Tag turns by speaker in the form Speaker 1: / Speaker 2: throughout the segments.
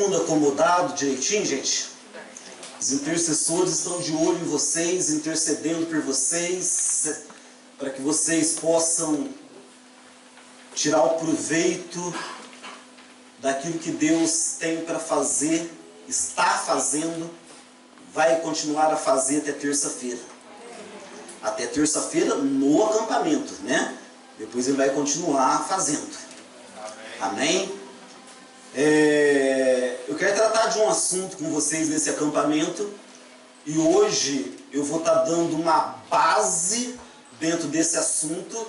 Speaker 1: mundo acomodado direitinho, gente? Os intercessores estão de olho em vocês, intercedendo por vocês, para que vocês possam tirar o proveito daquilo que Deus tem para fazer, está fazendo, vai continuar a fazer até terça-feira. Até terça-feira no acampamento, né? Depois ele vai continuar fazendo. Amém? Eu quero tratar de um assunto com vocês nesse acampamento. E hoje eu vou estar dando uma base dentro desse assunto.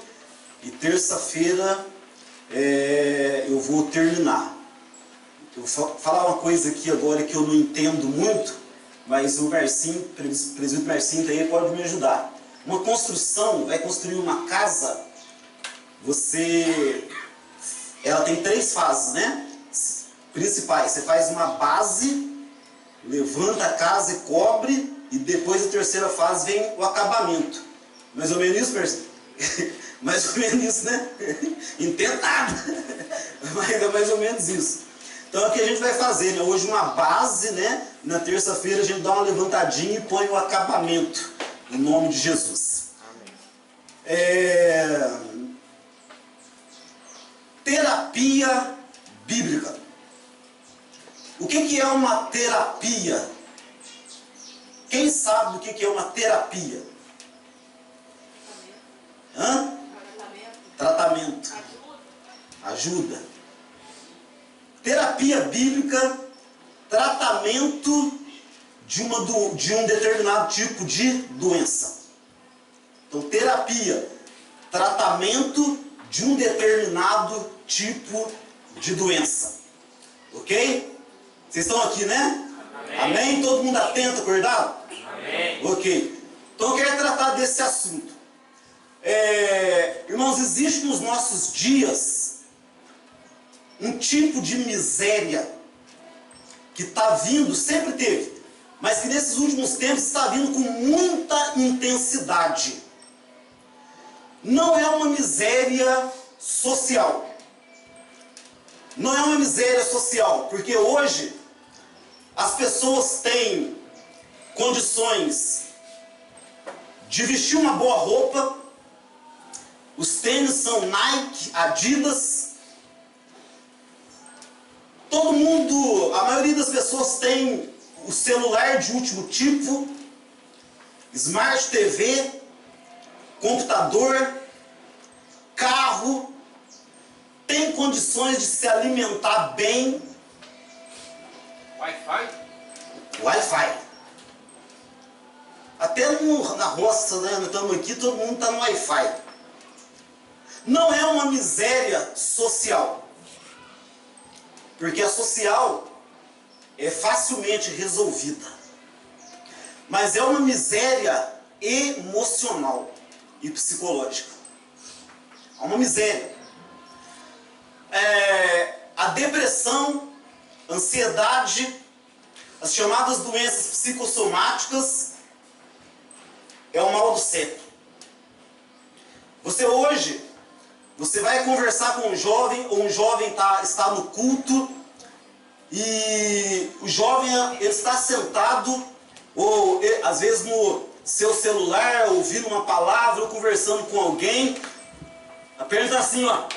Speaker 1: E terça-feira eu vou terminar. Eu vou falar uma coisa aqui agora que eu não entendo muito, mas o Marcinho, o presbítero Marcinho aí pode me ajudar. Uma construção, vai construir uma casa, ela tem 3 fases, né? Principais. Você faz uma base, levanta a casa e cobre, e depois a terceira fase vem o acabamento. Mais ou menos isso, Marcinho? Mais ou menos isso, né? Entendo nada. Mas é mais ou menos isso. Então é o que a gente vai fazer, né? Hoje uma base, né? Na terça-feira a gente dá uma levantadinha e põe o acabamento. Em nome de Jesus. Amém. Terapia bíblica. O que é uma terapia? Quem sabe o que é uma terapia? Hã? Tratamento. Ajuda. Terapia bíblica, tratamento de um determinado tipo de doença. Então, terapia, tratamento de um determinado tipo de doença. Ok? Vocês estão aqui, né? Amém? Amém? Todo mundo atento, acordado? Amém. Ok. Então, eu quero tratar desse assunto. Irmãos, existe nos nossos dias um tipo de miséria que está vindo, sempre teve, mas que nesses últimos tempos está vindo com muita intensidade. Não é uma miséria social. Não é uma miséria social, porque hoje as pessoas têm condições de vestir uma boa roupa, os tênis são Nike, Adidas, todo mundo, a maioria das pessoas tem o celular de último tipo, Smart TV, computador, carro, tem condições de se alimentar bem. Wi-Fi. Até na roça, né, nós estamos aqui, todo mundo está no Wi-Fi. Não é uma miséria social. Porque a social é facilmente resolvida. Mas é uma miséria emocional e psicológica. É uma miséria. A depressão, ansiedade, as chamadas doenças psicossomáticas é o mal do século. Você vai conversar com um jovem, ou um jovem está no culto, e o jovem ele está sentado, ou às vezes no seu celular, ouvindo uma palavra, ou conversando com alguém, a perna está assim, ó.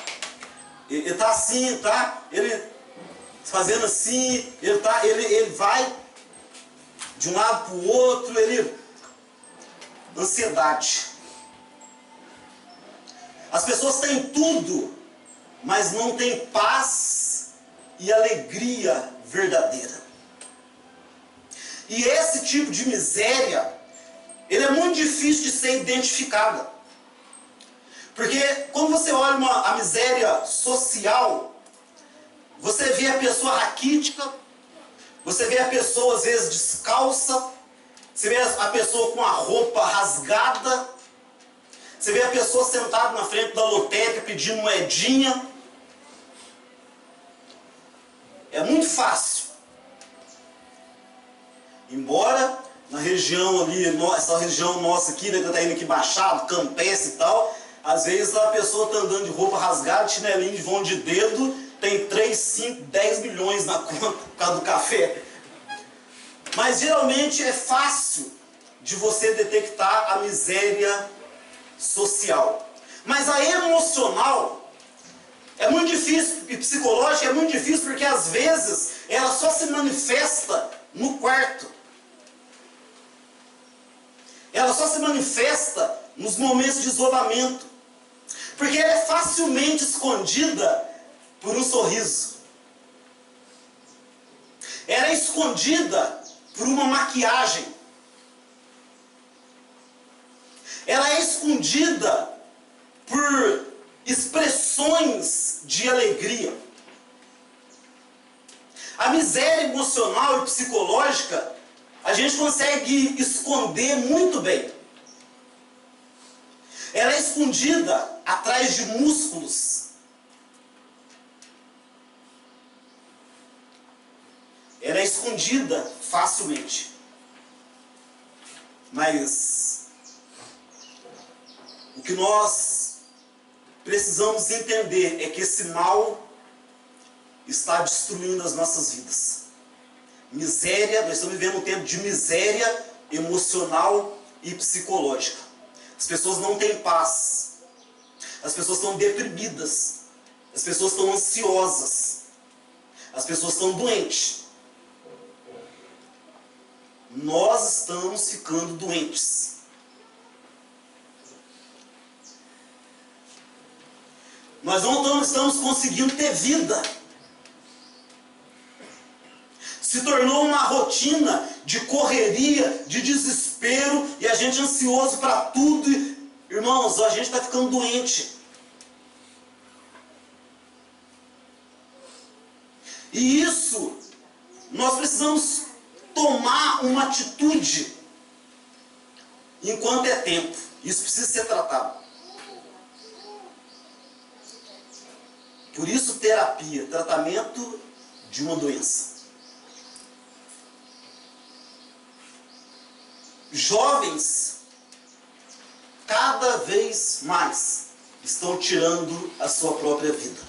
Speaker 1: Ele está assim, tá? Ele fazendo assim, ele vai de um lado para o outro, ansiedade. As pessoas têm tudo, mas não têm paz e alegria verdadeira. E esse tipo de miséria, ele é muito difícil de ser identificada. Porque quando você olha a miséria social, você vê a pessoa raquítica, você vê a pessoa às vezes descalça, você vê a pessoa com a roupa rasgada, você vê a pessoa sentada na frente da lotérica pedindo moedinha. É muito fácil. Embora na região ali, essa região nossa aqui, né, que está indo aqui Baixado, Campestre e tal, às vezes a pessoa está andando de roupa rasgada, chinelinho de vão de dedo, tem 3, 5, 10 milhões na conta por causa do café. Mas geralmente é fácil de você detectar a miséria social. Mas a emocional é muito difícil, e psicológica é muito difícil, porque às vezes ela só se manifesta no quarto. Ela só se manifesta nos momentos de isolamento. Porque ela é facilmente escondida por um sorriso. Ela é escondida por uma maquiagem. Ela é escondida por expressões de alegria. A miséria emocional e psicológica a gente consegue esconder muito bem. Ela é escondida atrás de músculos. Ela é escondida facilmente. Mas o que nós precisamos entender é que esse mal está destruindo as nossas vidas. Miséria, nós estamos vivendo um tempo de miséria emocional e psicológica. As pessoas não têm paz. As pessoas estão deprimidas. As pessoas estão ansiosas. As pessoas estão doentes. Nós estamos ficando doentes. Nós não estamos conseguindo ter vida. Se tornou uma rotina de correria, de desespero, e a gente ansioso para tudo. Irmãos, a gente está ficando doente. E isso, nós precisamos tomar uma atitude enquanto é tempo. Isso precisa ser tratado. Por isso, terapia, tratamento de uma doença. Jovens, cada vez mais, estão tirando a sua própria vida.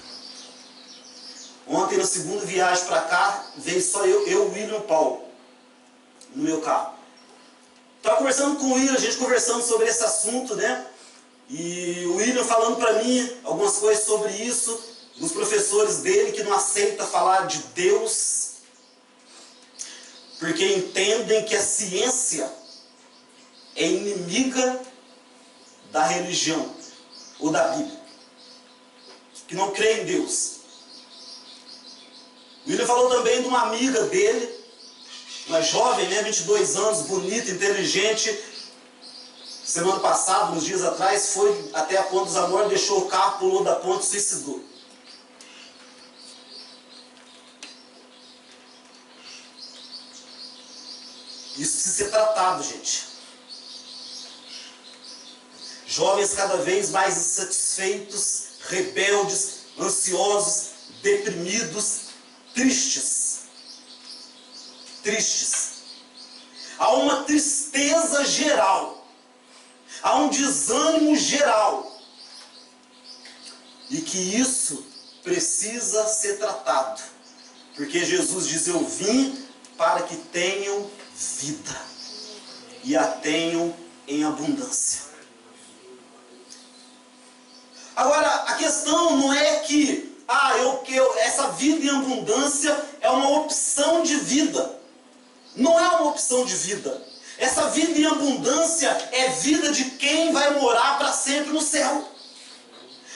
Speaker 1: Ontem, na segunda viagem para cá, veio só eu, o William e o Paulo, no meu carro. Estava conversando com o William, a gente conversando sobre esse assunto, né? E o William falando para mim algumas coisas sobre isso, os professores dele que não aceitam falar de Deus, porque entendem que a ciência é inimiga da religião ou da Bíblia, que não crê em Deus. O William falou também de uma amiga dele, uma jovem, né, 22 anos, bonita, inteligente. Semana passada, uns dias atrás, foi até a Ponte dos Amores, deixou o carro, pulou da ponte e suicidou. Isso precisa ser tratado, gente. Jovens cada vez mais insatisfeitos, rebeldes, ansiosos, deprimidos, tristes. Tristes. Há uma tristeza geral. Há um desânimo geral. E que isso precisa ser tratado. Porque Jesus diz: eu vim para que tenham vida. E a tenham em abundância. Agora, a questão não é que essa vida em abundância é uma opção de vida. Não é uma opção de vida. Essa vida em abundância é vida de quem vai morar para sempre no céu.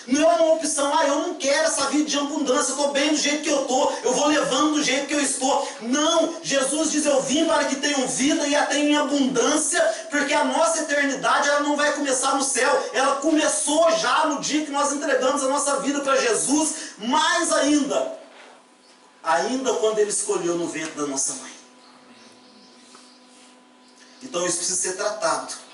Speaker 1: Não é uma opção, eu não quero essa vida de abundância, eu estou bem do jeito que eu estou, eu vou levando do jeito que eu estou. Não, Jesus diz: eu vim para que tenham vida e a tenham em abundância, porque a nossa eternidade ela não vai começar no céu, ela começou já no dia que nós entregamos a nossa vida para Jesus, mais ainda quando Ele escolheu no ventre da nossa mãe. Então isso precisa ser tratado.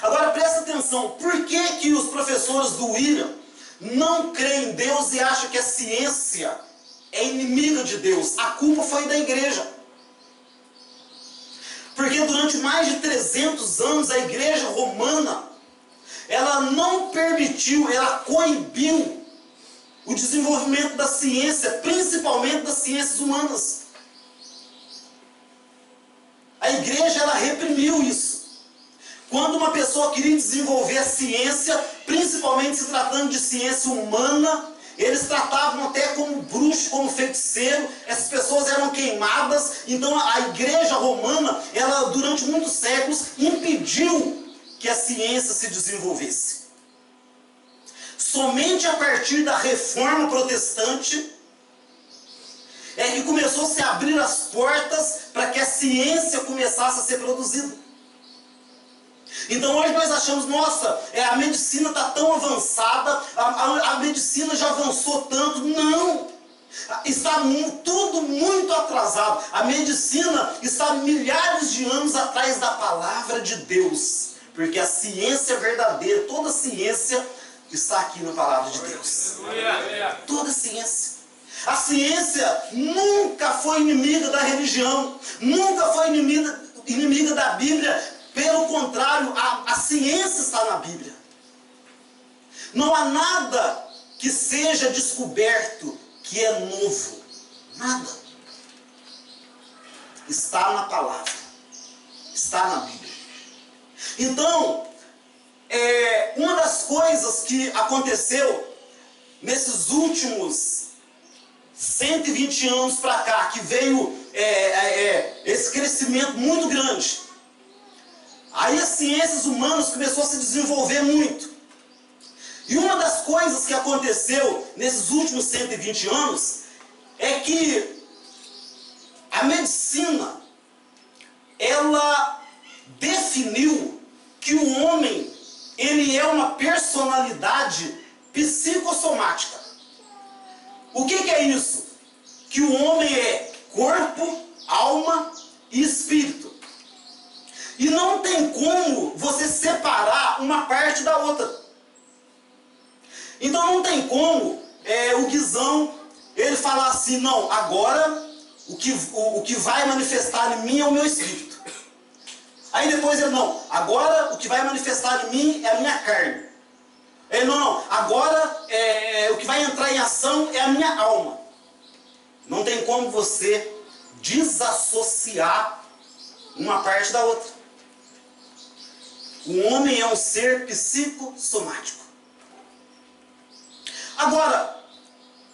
Speaker 1: Agora presta atenção, por que os professores do William não creem em Deus e acham que a ciência é inimiga de Deus? A culpa foi da igreja. Porque durante mais de 300 anos a igreja romana, ela não permitiu, ela coibiu o desenvolvimento da ciência, principalmente das ciências humanas. A igreja, ela reprimiu isso. Quando uma pessoa queria desenvolver a ciência, principalmente se tratando de ciência humana, eles tratavam até como bruxo, como feiticeiro, essas pessoas eram queimadas. Então a igreja romana, ela durante muitos séculos impediu que a ciência se desenvolvesse. Somente a partir da reforma protestante é que começou a se abrir as portas para que a ciência começasse a ser produzida. Então hoje nós achamos, nossa, a medicina está tão avançada, a medicina já avançou tanto. Não! Está tudo muito atrasado. A medicina está milhares de anos atrás da palavra de Deus. Porque a ciência verdadeira, toda ciência está aqui na palavra de Deus. Toda ciência. A ciência nunca foi inimiga da religião, nunca foi inimiga da Bíblia. Pelo contrário, a ciência está na Bíblia. Não há nada que seja descoberto que é novo. Nada. Está na palavra. Está na Bíblia. Então, uma das coisas que aconteceu nesses últimos 120 anos para cá, que veio esse crescimento muito grande. Aí as ciências humanas começou a se desenvolver muito. E uma das coisas que aconteceu nesses últimos 120 anos é que a medicina, ela definiu que o homem, ele é uma personalidade psicossomática. O que é isso? Que o homem é corpo, alma e espírito. E não tem como você separar uma parte da outra. Então não tem como o Guizão, ele falar assim, não, agora o que vai manifestar em mim é o meu espírito. Aí depois ele, não, agora o que vai manifestar em mim é a minha carne. Ele, não, agora o que vai entrar em ação é a minha alma. Não tem como você desassociar uma parte da outra. O homem é um ser psicossomático. Agora,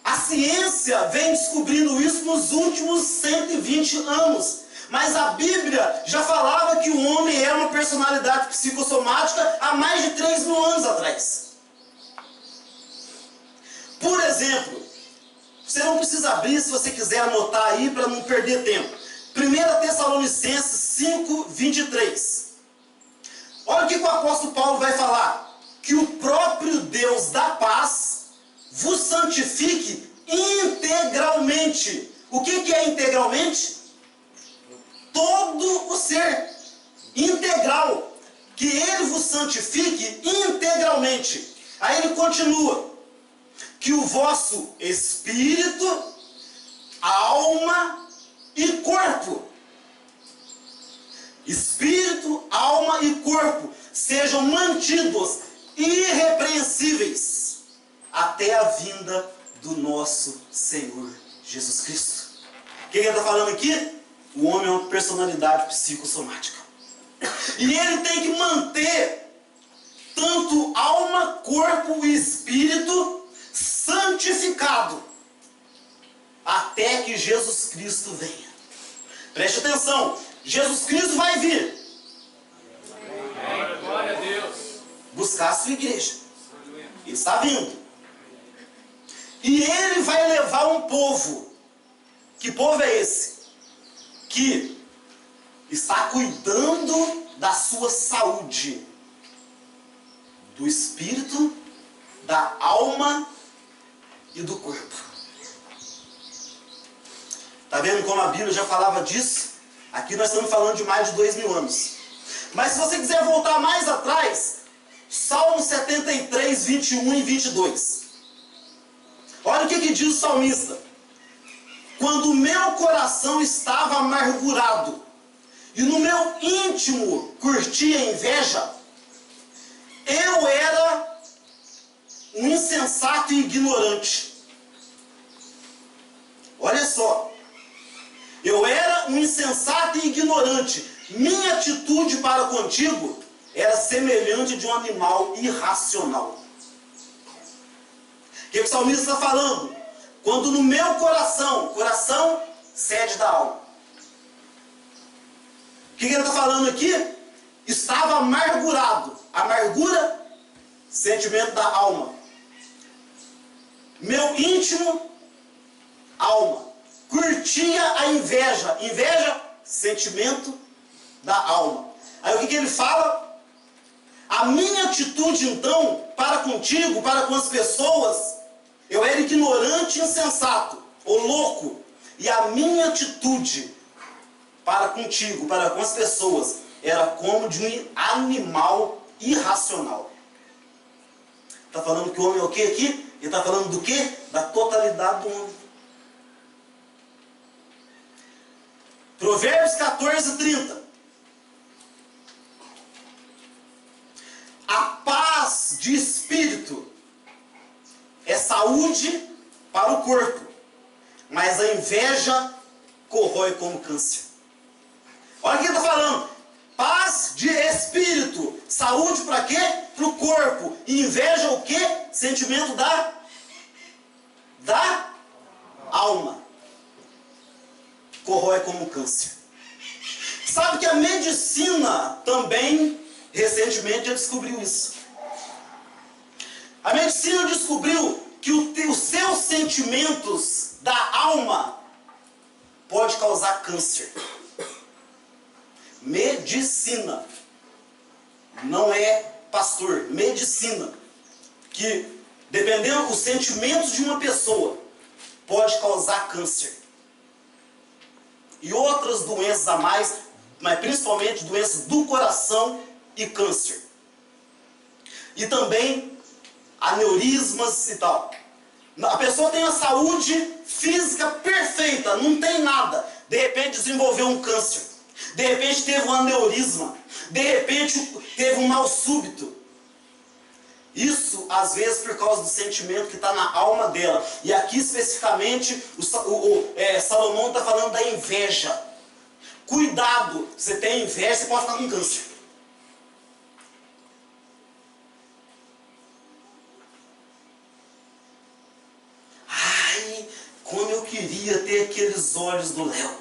Speaker 1: a ciência vem descobrindo isso nos últimos 120 anos. Mas a Bíblia já falava que o homem é uma personalidade psicossomática há mais de 3.000 anos atrás. Por exemplo, você não precisa abrir se você quiser anotar aí para não perder tempo. 1 Tessalonicenses 5, 23. Olha o que o apóstolo Paulo vai falar. Que o próprio Deus da paz vos santifique integralmente. O que é integralmente? Todo o ser. Integral. Que ele vos santifique integralmente. Aí ele continua. Que o vosso espírito, alma e corpo. Espírito, alma e corpo sejam mantidos irrepreensíveis até a vinda do nosso Senhor Jesus Cristo. O que ele está falando aqui? O homem é uma personalidade psicossomática. E ele tem que manter tanto alma, corpo e espírito santificado até que Jesus Cristo venha. Preste atenção. Jesus Cristo vai vir.
Speaker 2: Glória a Deus.
Speaker 1: Buscar a sua igreja. Ele está vindo. E ele vai levar um povo. Que povo é esse? Que está cuidando da sua saúde. Do espírito, da alma e do corpo. Está vendo como a Bíblia já falava disso? Aqui nós estamos falando de mais de 2.000 anos. Mas se você quiser voltar mais atrás, Salmo 73, 21 e 22. Olha o que diz o salmista. Quando o meu coração estava amargurado e no meu íntimo curtia inveja, eu era um insensato e ignorante. Olha só. Eu era um insensato e ignorante. Minha atitude para contigo era semelhante de um animal irracional. O que o salmista está falando? Quando no meu coração, sede da alma. O que ele está falando aqui? Estava amargurado. Amargura, sentimento da alma. Meu íntimo, alma. Curtia a inveja. Inveja, sentimento da alma. Aí o que ele fala? A minha atitude então, para contigo, para com as pessoas, eu era ignorante e insensato, ou louco. E a minha atitude para contigo, para com as pessoas, era como de um animal irracional. Está falando que o homem é o que aqui? Ele está falando do que? Da totalidade do homem. Provérbios 14, 30. A paz de espírito é saúde para o corpo, mas a inveja corrói como câncer. Olha o que ele está falando. Paz de espírito. Saúde para quê? Para o corpo. E inveja o quê? Sentimento da alma. Corrói como câncer. Sabe que a medicina também, recentemente, já descobriu isso. A medicina descobriu que os seus sentimentos da alma pode causar câncer. Medicina. Não é pastor. Medicina. Que, dependendo dos sentimentos de uma pessoa, pode causar câncer. E outras doenças a mais, mas principalmente doenças do coração e câncer. E também aneurismas e tal. A pessoa tem a saúde física perfeita, não tem nada. De repente desenvolveu um câncer. De repente teve um aneurisma. De repente teve um mal súbito. Isso, às vezes, por causa do sentimento que está na alma dela. E aqui, especificamente, Salomão está falando da inveja. Cuidado, você tem inveja, você pode ficar com câncer. Ai, como eu queria ter aqueles olhos do Léo.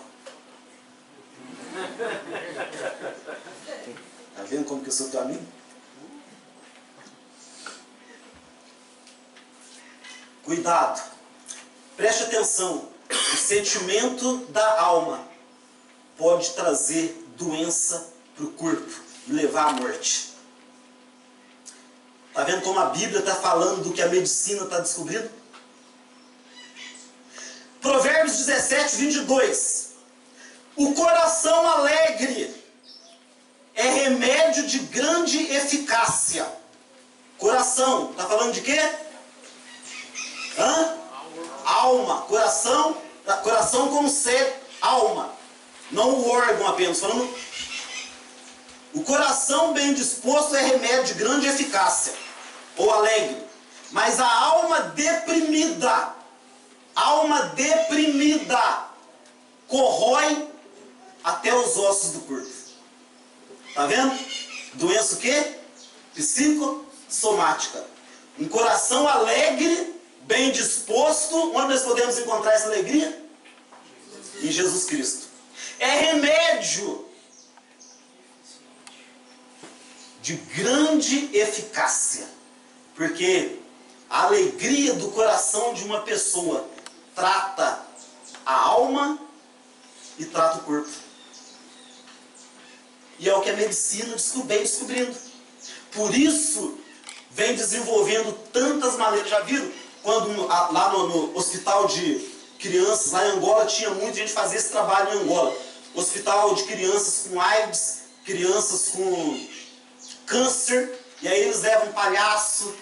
Speaker 1: Tá vendo como que eu sou teu amigo? Cuidado, preste atenção, o sentimento da alma pode trazer doença para o corpo e levar à morte. Está vendo como a Bíblia está falando do que a medicina está descobrindo? Provérbios 17, 22. O coração alegre é remédio de grande eficácia. Coração, está falando de quê? Alma, coração como ser, alma, não o órgão apenas, falando. O coração bem disposto é remédio de grande eficácia, ou alegre, mas a alma deprimida corrói até os ossos do corpo. Tá vendo? Doença o quê? Psicossomática. Um coração alegre, bem disposto, onde nós podemos encontrar essa alegria? Em Jesus Cristo. É remédio de grande eficácia, porque a alegria do coração de uma pessoa trata a alma e trata o corpo. E é o que a medicina vem descobrindo. Por isso, vem desenvolvendo tantas maneiras. Já viram? Quando lá no hospital de crianças, lá em Angola, tinha muita gente que fazia esse trabalho em Angola. Hospital de crianças com AIDS, crianças com câncer, e aí eles levam palhaço,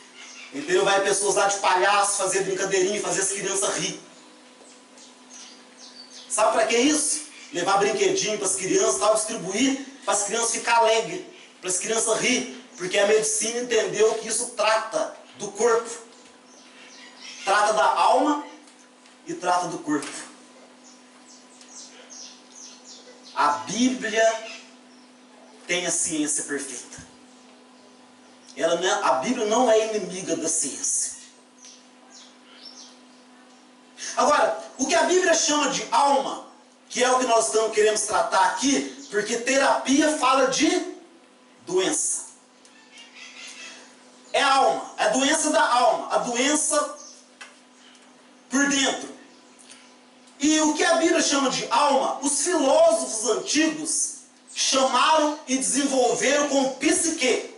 Speaker 1: entendeu? Vai pessoas lá de palhaço fazer brincadeirinha, fazer as crianças rir. Sabe para que isso? Levar brinquedinho para as crianças, tal, distribuir para as crianças ficar alegres, para as crianças rir, porque a medicina entendeu que isso trata do corpo. Trata da alma e trata do corpo. A Bíblia tem a ciência perfeita. A Bíblia não é inimiga da ciência. Agora, o que a Bíblia chama de alma, que é o que nós queremos tratar aqui, porque terapia fala de doença. É a alma, a doença da alma, a doença por dentro. E o que a Bíblia chama de alma, os filósofos antigos chamaram e desenvolveram como psique.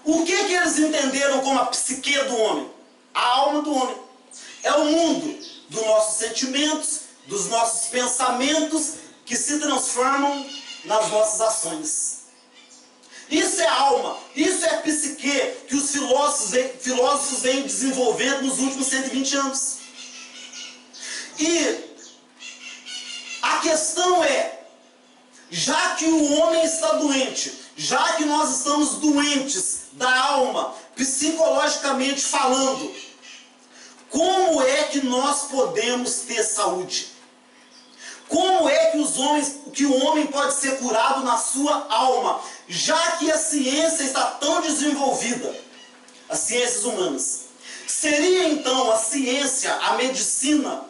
Speaker 1: O que eles entenderam como a psique do homem? A alma do homem. É o mundo dos nossos sentimentos, dos nossos pensamentos, que se transformam nas nossas ações. Isso é alma, isso é psique que os filósofos vêm desenvolvendo nos últimos 120 anos. E a questão é, já que o homem está doente, já que nós estamos doentes da alma, psicologicamente falando, como é que nós podemos ter saúde? Como é que o homem pode ser curado na sua alma, já que a ciência está tão desenvolvida, as ciências humanas? Seria então a ciência, a medicina,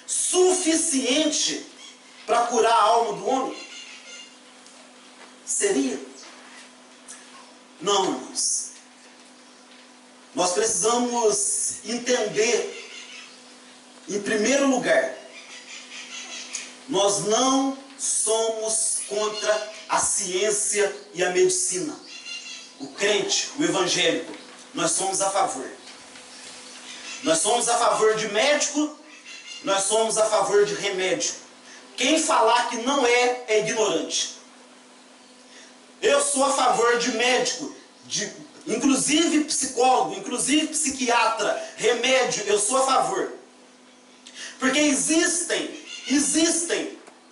Speaker 1: suficiente para curar a alma do homem? Seria? Não, irmãos. Nós precisamos entender, em primeiro lugar, nós não somos contra a ciência e a medicina. O crente, o evangélico, nós somos a favor. Nós somos a favor de médico, nós somos a favor de remédio. Quem falar que não é ignorante. Eu sou a favor de médico, inclusive psicólogo, inclusive psiquiatra, remédio, eu sou a favor. Porque existem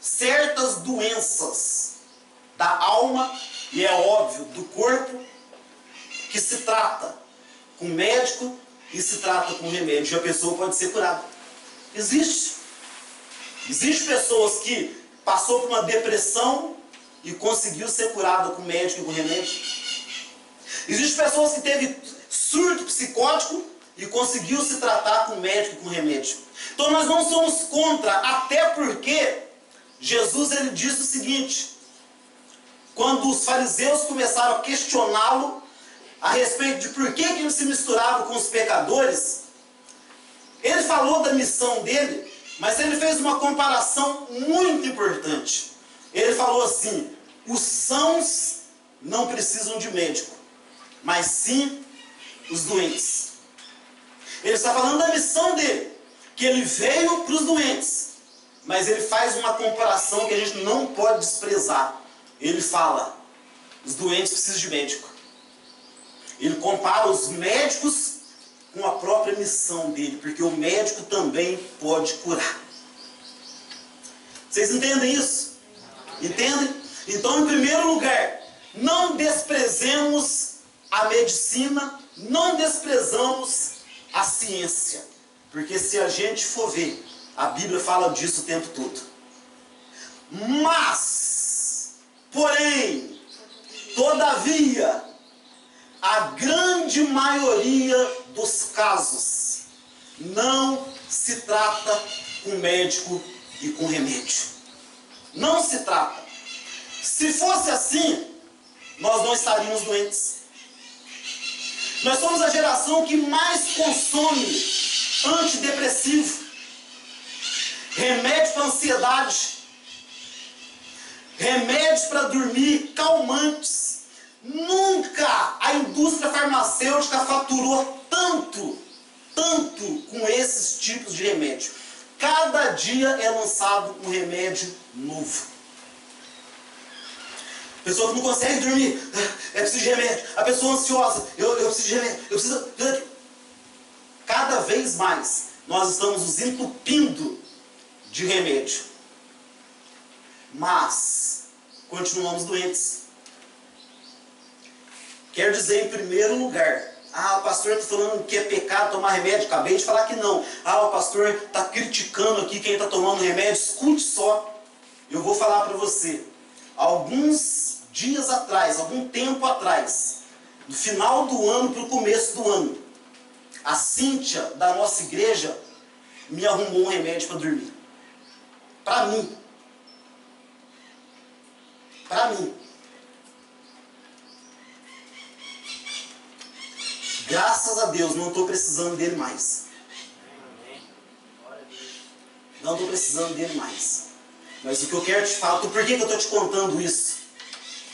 Speaker 1: certas doenças da alma, e é óbvio, do corpo, que se trata com médico e se trata com remédio, e a pessoa pode ser curada. Existe pessoas que passou por uma depressão e conseguiu ser curada com médico e com remédio. Existem pessoas que teve surto psicótico e conseguiu se tratar com médico e com remédio. Então nós não somos contra, até porque Jesus ele disse o seguinte, quando os fariseus começaram a questioná-lo a respeito de por que ele se misturava com os pecadores, ele falou da missão dele, mas ele fez uma comparação muito importante. Ele falou assim, os sãos não precisam de médico, mas sim os doentes. Ele está falando da missão dele, que ele veio para os doentes, mas ele faz uma comparação que a gente não pode desprezar. Ele fala, os doentes precisam de médico. Ele compara os médicos com a própria missão dele, porque o médico também pode curar. Vocês entendem isso? Entendem? Então, em primeiro lugar, não desprezemos a medicina, não desprezamos a ciência. Porque se a gente for ver, a Bíblia fala disso o tempo todo. Mas, porém, todavia, a grande maioria dos casos não se trata com médico e com remédio. Não se trata. Se fosse assim, nós não estaríamos doentes. Nós somos a geração que mais consome antidepressivo, remédio para ansiedade, remédios para dormir, calmantes. Nunca a indústria farmacêutica faturou tanto com esses tipos de remédio. Cada dia é lançado um remédio novo. A pessoa que não consegue dormir, preciso de remédio. A pessoa ansiosa, eu preciso de remédio. Eu preciso... Cada vez mais nós estamos nos entupindo de remédio. Mas continuamos doentes. Quer dizer, em primeiro lugar, o pastor está falando que é pecado tomar remédio. Acabei de falar que não. O pastor está criticando aqui quem está tomando remédio. Escute só. eu vou falar para você, alguns dias atrás, algum tempo atrás, do final do ano para o começo do ano, a Cíntia da nossa igreja me arrumou um remédio para dormir. Para mim. Para mim. Graças a Deus, não estou precisando dele mais. Não estou precisando dele mais. Mas o que eu quero te falar, por que eu estou te contando isso?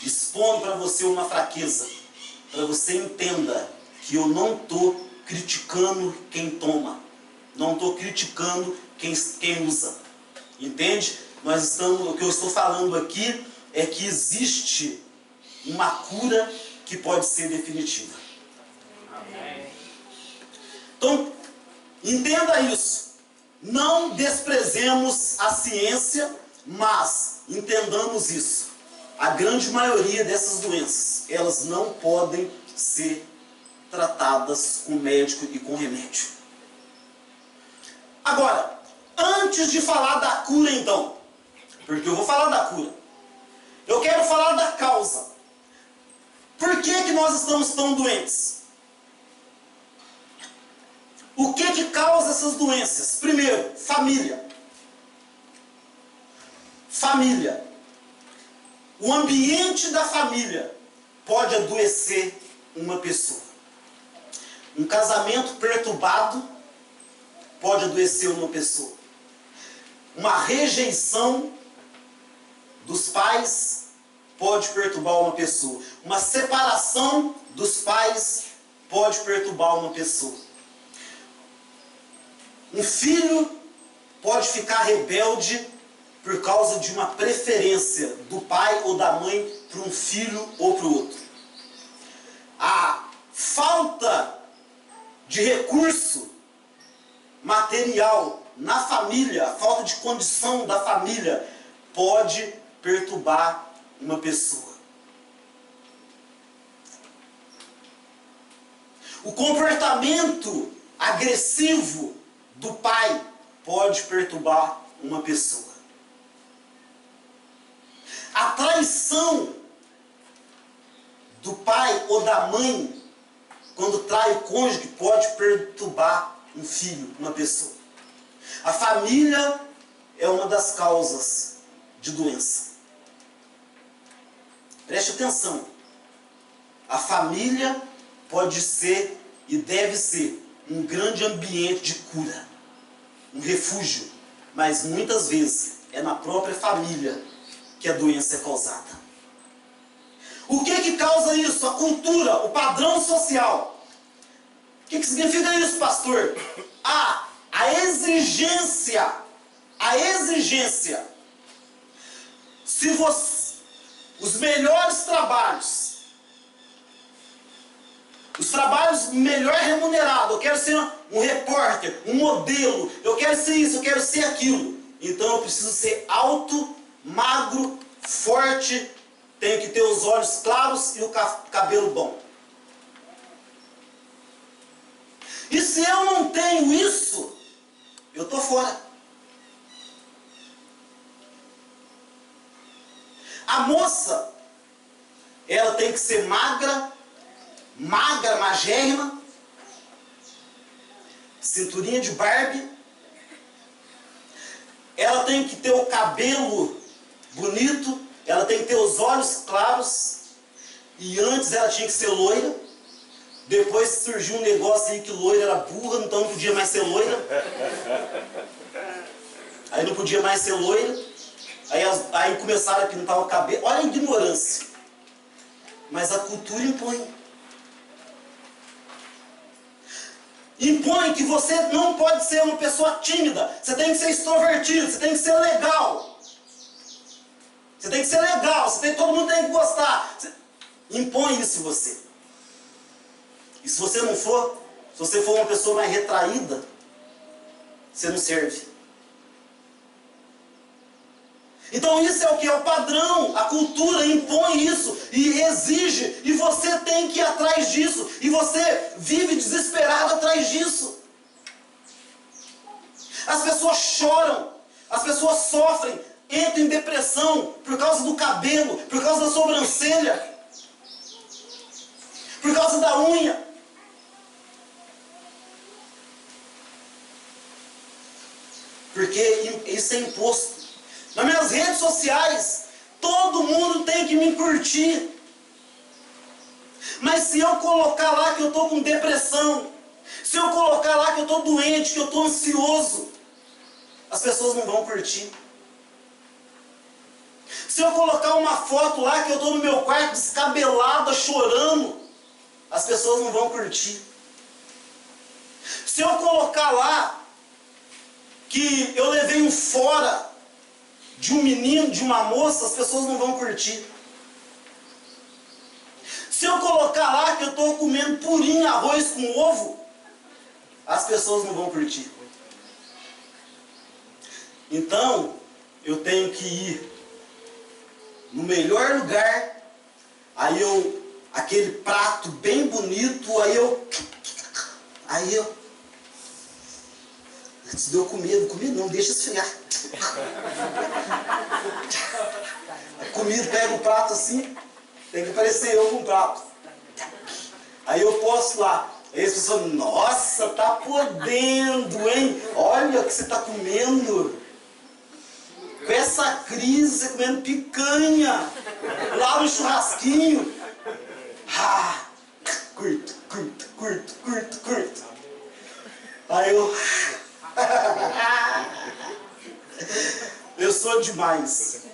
Speaker 1: Expondo para você uma fraqueza. Para você entenda que eu não estou criticando quem toma. Não estou criticando quem usa. Entende? O que eu estou falando aqui é que existe uma cura que pode ser definitiva. Amém. Então, entenda isso. Não desprezemos a ciência, mas entendamos isso. A grande maioria dessas doenças, elas não podem ser tratadas com médico e com remédio. Agora, antes de falar da cura então, porque eu vou falar da cura, eu quero falar da causa. Por que nós estamos tão doentes? O que causa essas doenças? Primeiro, família. Família. O ambiente da família pode adoecer uma pessoa. Um casamento perturbado pode adoecer uma pessoa. Uma rejeição dos pais pode perturbar uma pessoa. Uma separação dos pais pode perturbar uma pessoa. Um filho pode ficar rebelde por causa de uma preferência do pai ou da mãe para um filho ou para o outro. A falta de recurso material na família, a falta de condição da família pode perturbar uma pessoa. O comportamento agressivo do pai pode perturbar uma pessoa. A traição do pai ou da mãe, quando trai o cônjuge, pode perturbar um filho, uma pessoa. A família é uma das causas de doença. Preste atenção. A família pode ser e deve ser um grande ambiente de cura, um refúgio, mas muitas vezes é na própria família que a doença é causada. O que causa isso? A cultura, o padrão social. O que significa isso, pastor? A exigência. A exigência. Se você, os melhores trabalhos, os trabalhos melhor remunerados, eu quero ser um repórter, um modelo, eu quero ser isso, eu quero ser aquilo. Então eu preciso ser alto, magro, forte, tenho que ter os olhos claros e o cabelo bom. E se eu não tenho isso, eu estou fora. A moça, ela tem que ser magra, magérrima, cinturinha de Barbie. Ela tem que ter o cabelo bonito, ela tem que ter os olhos claros. E antes ela tinha que ser loira. Depois surgiu um negócio aí que loira era burra, então não podia mais ser loira. Aí não podia mais ser loira. Aí começaram a pintar o cabelo. Olha a ignorância. Mas a cultura impõe. Impõe que você não pode ser uma pessoa tímida. Você tem que ser extrovertido, você tem que ser legal. Você tem que ser legal, todo mundo tem que gostar. Impõe isso em você. E se você não for, se você for uma pessoa mais retraída, você não serve. Então isso é o que? É o padrão. A cultura impõe isso e exige. E você tem que ir atrás disso. E você vive desesperado atrás disso. As pessoas choram. As pessoas sofrem entram em depressão por causa do cabelo, por causa da sobrancelha, por causa da unha. Porque isso é imposto. Nas minhas redes sociais, todo mundo tem que me curtir. Mas se eu colocar lá que eu estou com depressão, se eu colocar lá que eu estou doente, que eu estou ansioso, as pessoas não vão curtir. Se eu colocar uma foto lá que eu estou no meu quarto descabelada, chorando, as pessoas não vão curtir. Se eu colocar lá que eu levei um fora de um menino, de uma moça, as pessoas não vão curtir. Se eu colocar lá que eu estou comendo purinho, arroz com ovo, as pessoas não vão curtir. Então, eu tenho que ir no melhor lugar, aí aquele prato bem bonito, aí eu antes de eu comer não, deixa esfriar. A comida, pega o prato assim, tem que parecer eu com o prato. Aí eu posto lá, aí as pessoas, nossa, tá podendo, hein? Olha o que você tá comendo. Com essa crise, você comendo picanha, lá no churrasquinho. Ah, curto. Aí eu sou demais.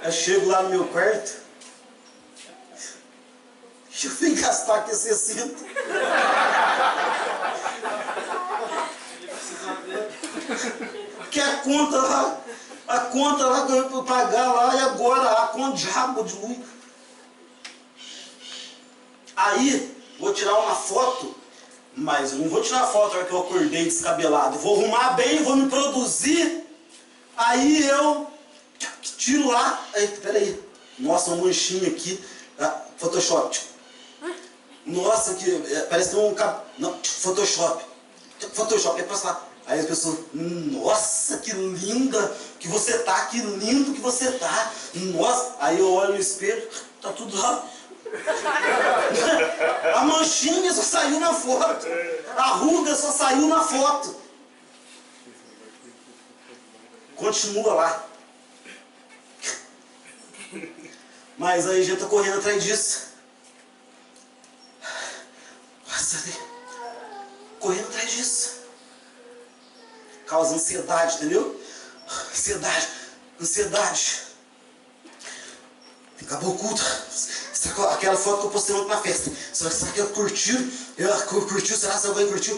Speaker 1: Eu chego lá no meu quarto, eu vim gastar aqui 60. Que a conta lá que eu vou pagar lá, e agora a conta de água, de luz. Aí, vou tirar uma foto, mas eu não vou tirar a foto na hora que eu acordei descabelado. Vou arrumar bem, vou me produzir. Aí eu tiro lá. Aí, peraí. Nossa, uma manchinha aqui. Photoshop. Nossa, que parece que tem um... Não, Photoshop. Aí passa lá. Aí as pessoas, nossa, que linda que você tá, que lindo que você tá. Nossa. Aí eu olho no espelho, tá tudo lá. A manchinha só saiu na foto. A ruga só saiu na foto. Continua lá. Mas aí a gente tá correndo atrás disso. Nossa, correndo atrás disso. Causa ansiedade, entendeu? Ansiedade. Acabou o culto. Aquela foto que eu postei ontem na festa. Será que ela curtiu? Será que alguém curtiu?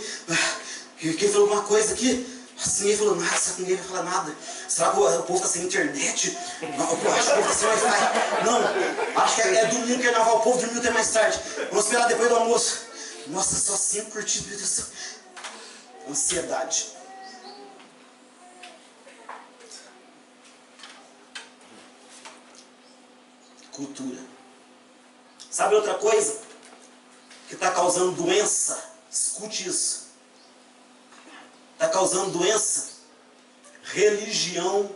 Speaker 1: Quem falou alguma coisa aqui? Ninguém falou nada. Será que ninguém vai falar nada? Será que o povo está sem internet? Não, eu acho que o povo está sem Wi-Fi. Não, acho que é domingo, carnaval. O povo dormiu até mais tarde. Vamos esperar depois do almoço. Nossa, só 5 curtidas, meu Deus do céu. Ansiedade. Cultura. Sabe outra coisa que está causando doença? Escute isso. Está causando doença? Religião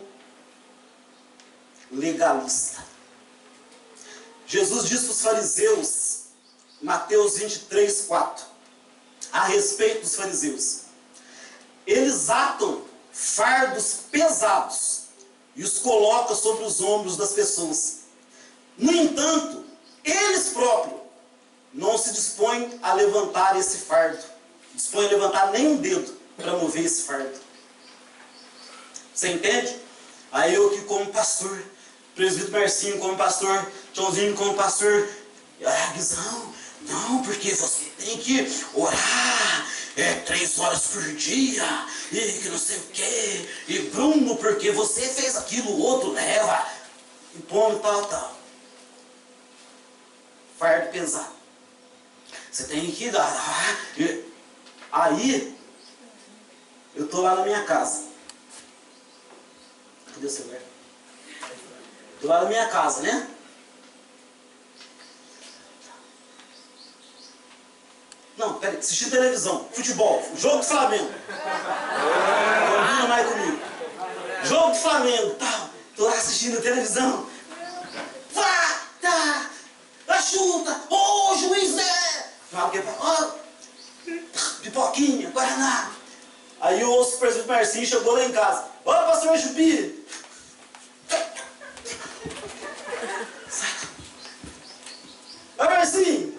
Speaker 1: legalista. Jesus disse para os fariseus, Mateus 23, 4, a respeito dos fariseus: eles atam fardos pesados e os colocam sobre os ombros das pessoas. No entanto, eles próprios não se dispõem a levantar esse fardo. Dispõem a levantar nem um dedo para mover esse fardo. Você entende? Aí eu que como pastor, presbítero Marcinho como pastor, Joãozinho como pastor, Guizão, não, porque você tem que orar 3 horas por dia, e que não sei o quê, e Bruno, porque você fez aquilo, o outro leva, e põe tal. Fardo pesado. Você tem que dar. Aí, eu estou lá na minha casa. Cadê o celular? Estou lá na minha casa, né? Não, peraí, assistindo televisão, futebol, jogo do Flamengo. Combina mais comigo. Jogo jogo do Flamengo, tal. Tô lá assistindo a televisão. Vá, tá. A chuta. Ô, juiz, pipoquinha, Guaraná. Aí o presbítero Marcinho chegou lá em casa. Ô, pastor Chupi. Ô, Marcinho.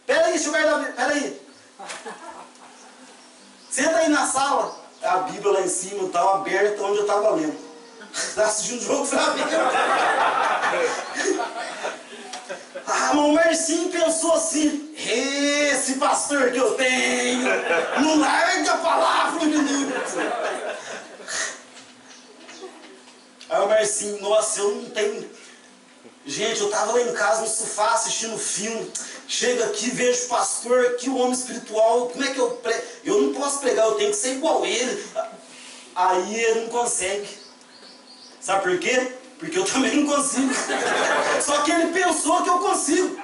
Speaker 1: Pera aí, deixa eu guardar. Pera aí. Senta aí na sala. A Bíblia lá em cima estava aberta onde eu estava lendo. Estava assistindo o jogo Flamengo. Mas o Marcinho pensou assim: esse pastor que eu tenho não larga a palavra um minuto. Aí o Marcinho, nossa, eu não tenho. Gente, eu estava lá em casa no sofá assistindo filme. Chega aqui, vejo o pastor, que o homem espiritual, como é que eu prego? Eu não posso pregar, eu tenho que ser igual a ele. Aí ele não consegue. Sabe por quê? Porque eu também não consigo. Só que ele pensou que eu consigo.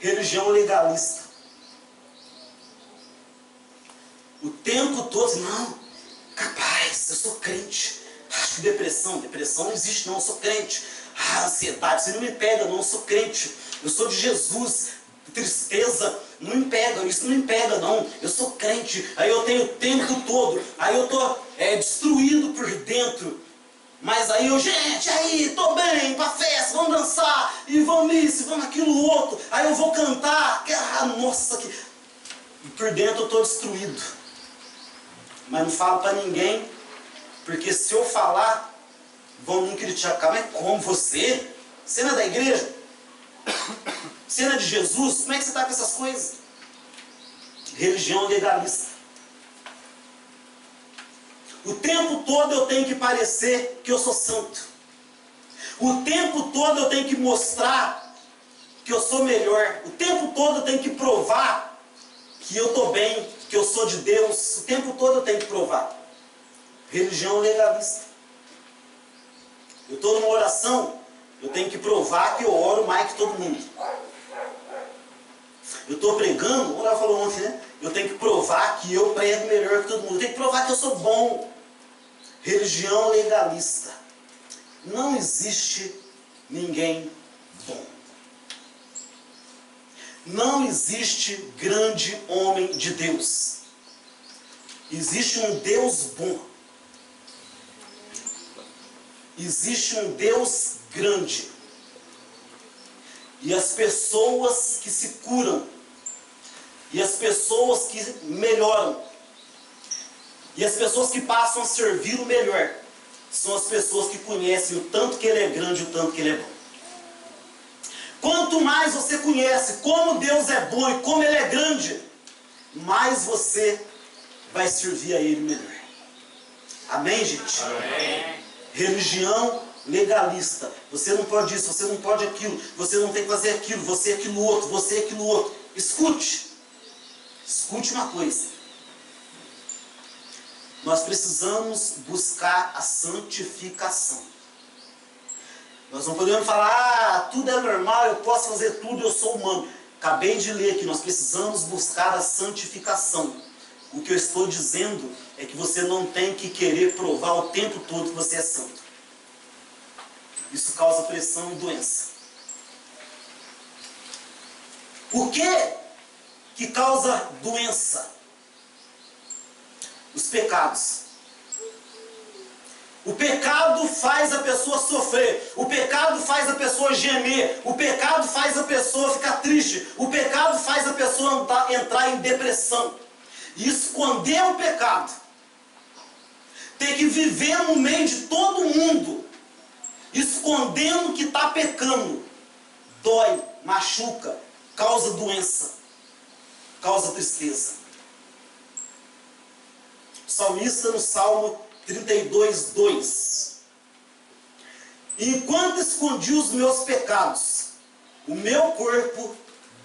Speaker 1: Religião legalista. O tempo todo, não, capaz, eu sou crente. Acho que depressão não existe não, eu sou crente. Ansiedade, você não me pega não, eu sou crente. Eu sou de Jesus. Tristeza, não me pega, isso não me pega não, eu sou crente. Aí eu tenho o tempo todo, aí eu tô destruído por dentro. Mas aí eu, gente, aí, tô bem, pra festa, vamos dançar, e vamos isso, vamos aquilo outro. Aí eu vou cantar, nossa, que... E por dentro eu tô destruído. Mas não falo pra ninguém, porque se eu falar, vão me criticar. Mas como você? Você não é da igreja? Você não é de Jesus? Como é que você está com essas coisas? Religião legalista. O tempo todo eu tenho que parecer que eu sou santo. O tempo todo eu tenho que mostrar que eu sou melhor. O tempo todo eu tenho que provar que eu estou bem, que eu sou de Deus. O tempo todo eu tenho que provar. Religião legalista. Eu estou numa oração, eu tenho que provar que eu oro mais que todo mundo. Eu estou pregando, o Léo falou ontem, né? Eu tenho que provar que eu prego melhor que todo mundo. Eu tenho que provar que eu sou bom. Religião legalista. Não existe ninguém bom. Não existe grande homem de Deus. Existe um Deus bom. Existe um Deus grande. E as pessoas que se curam, e as pessoas que melhoram, e as pessoas que passam a servir o melhor, são as pessoas que conhecem o tanto que Ele é grande e o tanto que Ele é bom. Quanto mais você conhece como Deus é bom e como Ele é grande, mais você vai servir a Ele melhor. Amém, gente?
Speaker 2: Amém.
Speaker 1: Religião legalista. Você não pode isso, você não pode aquilo, você não tem que fazer aquilo, você é aquilo outro, você é aquilo outro. Escute. Escute uma coisa. Nós precisamos buscar a santificação. Nós não podemos falar, tudo é normal, eu posso fazer tudo, eu sou humano. Acabei de ler aqui, nós precisamos buscar a santificação. O que eu estou dizendo é que você não tem que querer provar o tempo todo que você é santo. Isso causa pressão e doença. O que causa doença? Os pecados. O pecado faz a pessoa sofrer. O pecado faz a pessoa gemer. O pecado faz a pessoa ficar triste. O pecado faz a pessoa entrar em depressão. E esconder o pecado, ter que viver no meio de todo mundo, escondendo que está pecando, dói, machuca, causa doença, causa tristeza. O salmista no Salmo 32:2: enquanto escondi os meus pecados, o meu corpo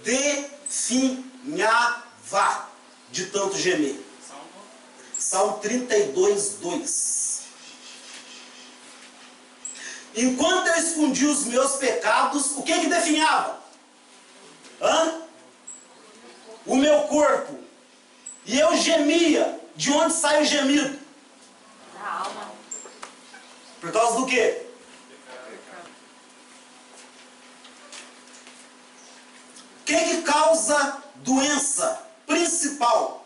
Speaker 1: definhava de tanto gemer. Salmo 32:2. Enquanto eu escondi os meus pecados, o que definhava? O meu corpo. E eu gemia de onde sai o gemido?
Speaker 2: Da alma.
Speaker 1: Por causa do quê? O que causa doença principal?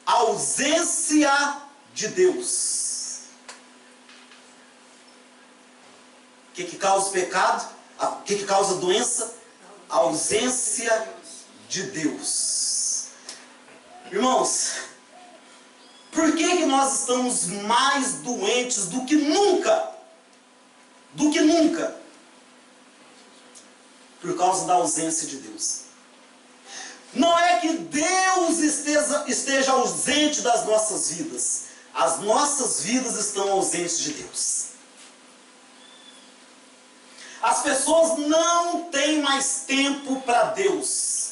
Speaker 1: A ausência de Deus. O que causa o pecado? O que causa doença? A ausência de Deus. Irmãos, por que nós estamos mais doentes do que nunca? Do que nunca. Por causa da ausência de Deus. Não é que Deus esteja ausente das nossas vidas. As nossas vidas estão ausentes de Deus. As pessoas não têm mais tempo para Deus.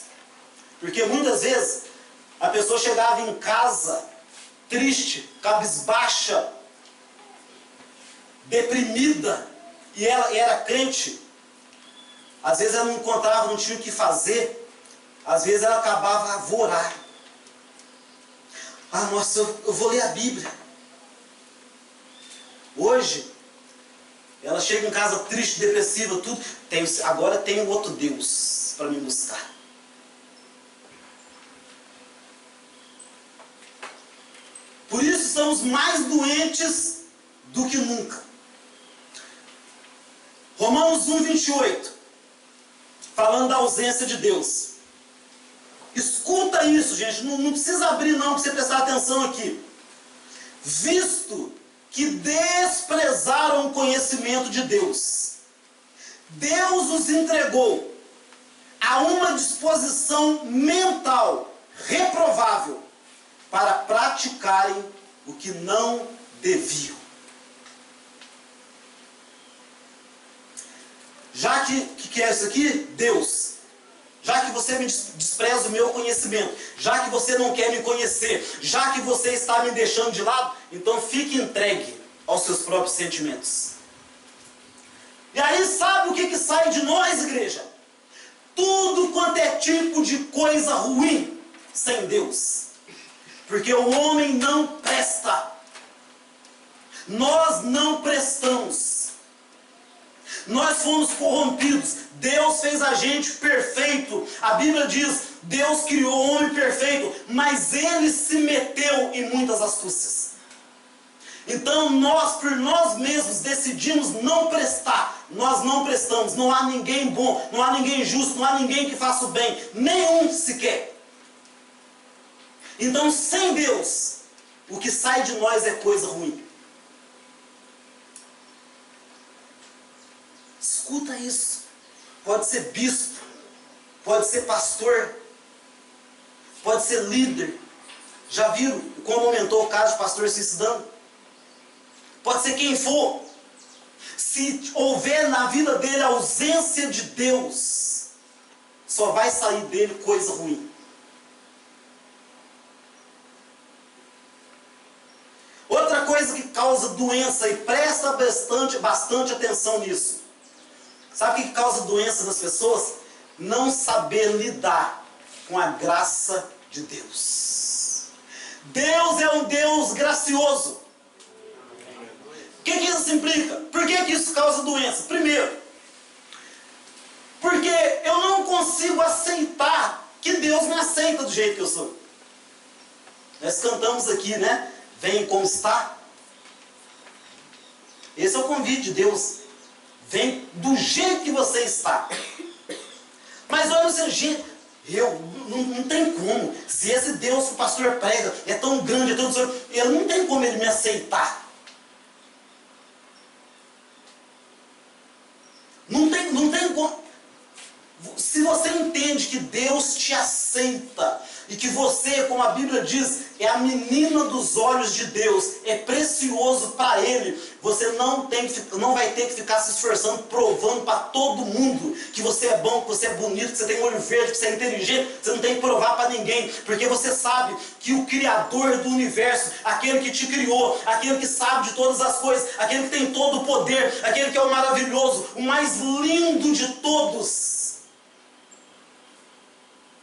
Speaker 1: Porque muitas vezes a pessoa chegava em casa triste, cabisbaixa, deprimida, e ela era crente. Às vezes ela não encontrava, não tinha o que fazer. Às vezes ela acabava, vou orar. Ah, nossa, eu vou ler a Bíblia. Hoje, ela chega em casa triste, depressiva, tudo. Agora tem um outro Deus para me buscar. Por isso estamos mais doentes do que nunca. Romanos 1:28, falando da ausência de Deus. Escuta isso, gente, não precisa abrir não, para você prestar atenção aqui. Visto que desprezaram o conhecimento de Deus, Deus os entregou a uma disposição mental reprovável para praticarem o que não deviam. Já que é isso aqui? Deus. Já que você me despreza o meu conhecimento, já que você não quer me conhecer, já que você está me deixando de lado, então fique entregue aos seus próprios sentimentos. E aí sabe o que sai de nós, igreja? Tudo quanto é tipo de coisa ruim sem Deus. Porque o homem não presta. Nós não prestamos. Nós fomos corrompidos. Deus fez a gente perfeito. A Bíblia diz, Deus criou o homem perfeito, mas ele se meteu em muitas astúcias. Então nós, por nós mesmos, decidimos não prestar. Nós não prestamos. Não há ninguém bom, não há ninguém justo, não há ninguém que faça o bem. Nenhum sequer. Então, sem Deus, o que sai de nós é coisa ruim. Escuta isso. Pode ser bispo, pode ser pastor, pode ser líder. Já viram como aumentou o caso de pastor se suicidando? Pode ser quem for. Se houver na vida dele a ausência de Deus, só vai sair dele coisa ruim. Outra coisa que causa doença, e presta bastante atenção nisso. Sabe o que causa doença nas pessoas? Não saber lidar com a graça de Deus. Deus é um Deus gracioso. O que isso implica? Por que isso causa doença? Primeiro, porque eu não consigo aceitar que Deus me aceita do jeito que eu sou. Nós cantamos aqui, né? Vem como está. Esse é o convite de Deus. Vem do jeito que você está. Mas olha o seu jeito. Não tem como. Se esse Deus que o pastor prega é tão grande, é tão tesouro, não tem como ele me aceitar. Não tem como. Se você entende que Deus te aceita e que você, como a Bíblia diz, é a menina dos olhos de Deus, é precioso para Ele, você não vai ter que ficar se esforçando, provando para todo mundo que você é bom, que você é bonito, que você tem olho verde, que você é inteligente. Você não tem que provar para ninguém, porque você sabe que o Criador do universo, aquele que te criou, aquele que sabe de todas as coisas, aquele que tem todo o poder, aquele que é o maravilhoso, o mais lindo de todos,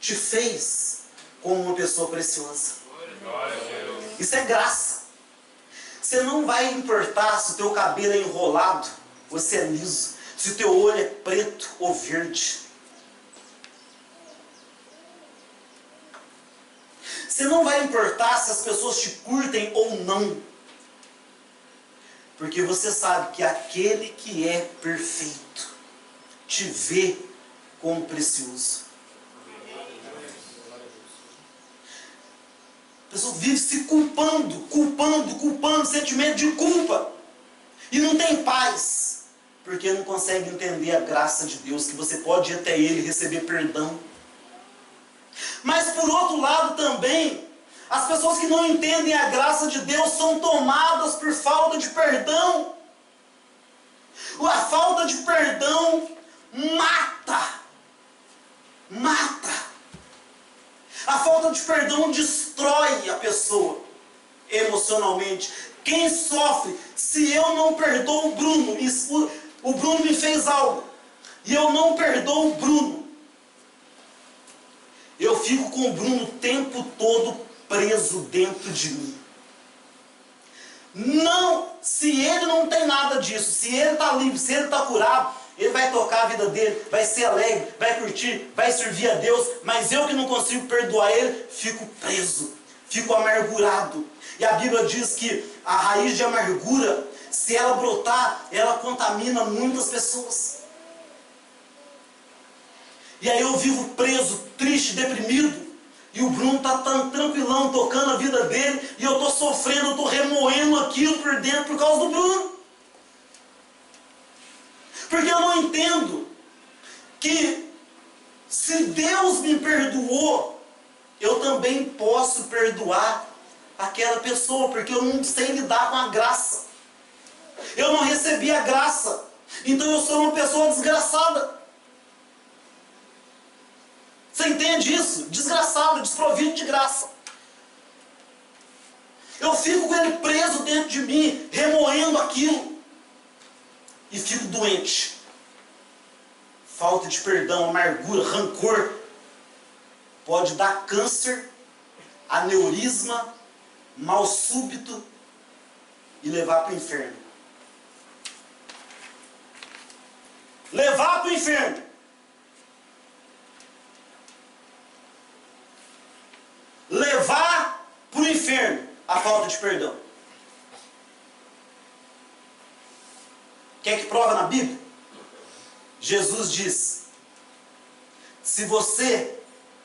Speaker 1: te fez como uma pessoa preciosa. Isso é graça. Você não vai importar se o teu cabelo é enrolado ou se é liso, se o teu olho é preto ou verde. Você não vai importar se as pessoas te curtem ou não. Porque você sabe que aquele que é perfeito te vê como precioso. A pessoa vive se culpando, sentimento de culpa. E não tem paz, porque não consegue entender a graça de Deus, que você pode ir até Ele e receber perdão. Mas por outro lado também, as pessoas que não entendem a graça de Deus são tomadas por falta de perdão. A falta de perdão mata. A falta de perdão destrói a pessoa emocionalmente. Quem sofre, se eu não perdoo o Bruno, o Bruno me fez algo, e eu não perdoo o Bruno, eu fico com o Bruno o tempo todo preso dentro de mim. Não, se ele não tem nada disso, se ele está livre, se ele está curado, ele vai tocar a vida dele, vai ser alegre, vai curtir, vai servir a Deus, mas eu que não consigo perdoar ele, fico preso, fico amargurado. E a Bíblia diz que a raiz de amargura, se ela brotar, ela contamina muitas pessoas. E aí eu vivo preso, triste, deprimido, e o Bruno está tão tranquilão, tocando a vida dele, e eu estou sofrendo, eu estou remoendo aquilo por dentro por causa do Bruno. Porque eu não entendo que se Deus me perdoou, eu também posso perdoar aquela pessoa, porque eu não sei lidar com a graça. Eu não recebi a graça, então eu sou uma pessoa desgraçada. Você entende isso? Desgraçado, desprovido de graça. Eu fico com ele preso dentro de mim, remoendo aquilo. E fico doente. Falta de perdão, amargura, rancor. Pode dar câncer, aneurisma, mal súbito e levar para o inferno. Levar para o inferno. Levar para o inferno a falta de perdão. Quer que prova na Bíblia? Jesus diz: se você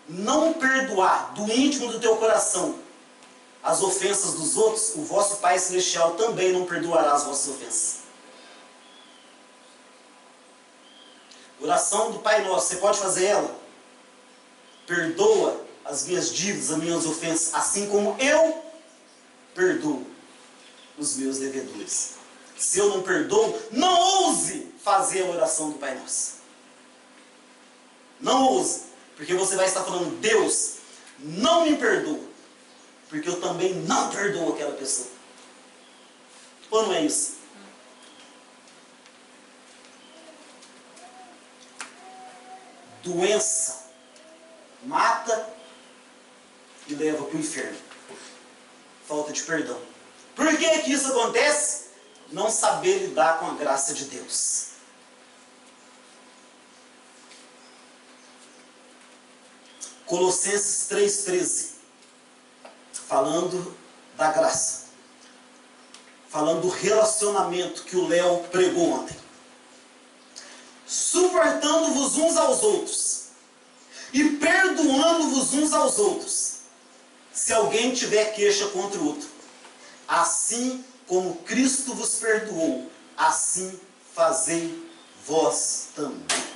Speaker 1: não perdoar do íntimo do teu coração as ofensas dos outros, o vosso Pai Celestial também não perdoará as vossas ofensas. Oração do Pai Nosso, você pode fazer ela? Perdoa as minhas dívidas, as minhas ofensas, assim como eu perdoo os meus devedores. Se eu não perdoo, não ouse fazer a oração do Pai Nosso. Não ouse, porque você vai estar falando: Deus, não me perdoa, porque eu também não perdoo aquela pessoa. Ou não é isso? Doença mata e leva para o inferno. Falta de perdão. Por que isso acontece? Não saber lidar com a graça de Deus. Colossenses 3,13, falando da graça, falando do relacionamento que o Léo pregou ontem. Suportando-vos uns aos outros e perdoando-vos uns aos outros, se alguém tiver queixa contra o outro, assim como Cristo vos perdoou, assim fazei vós também.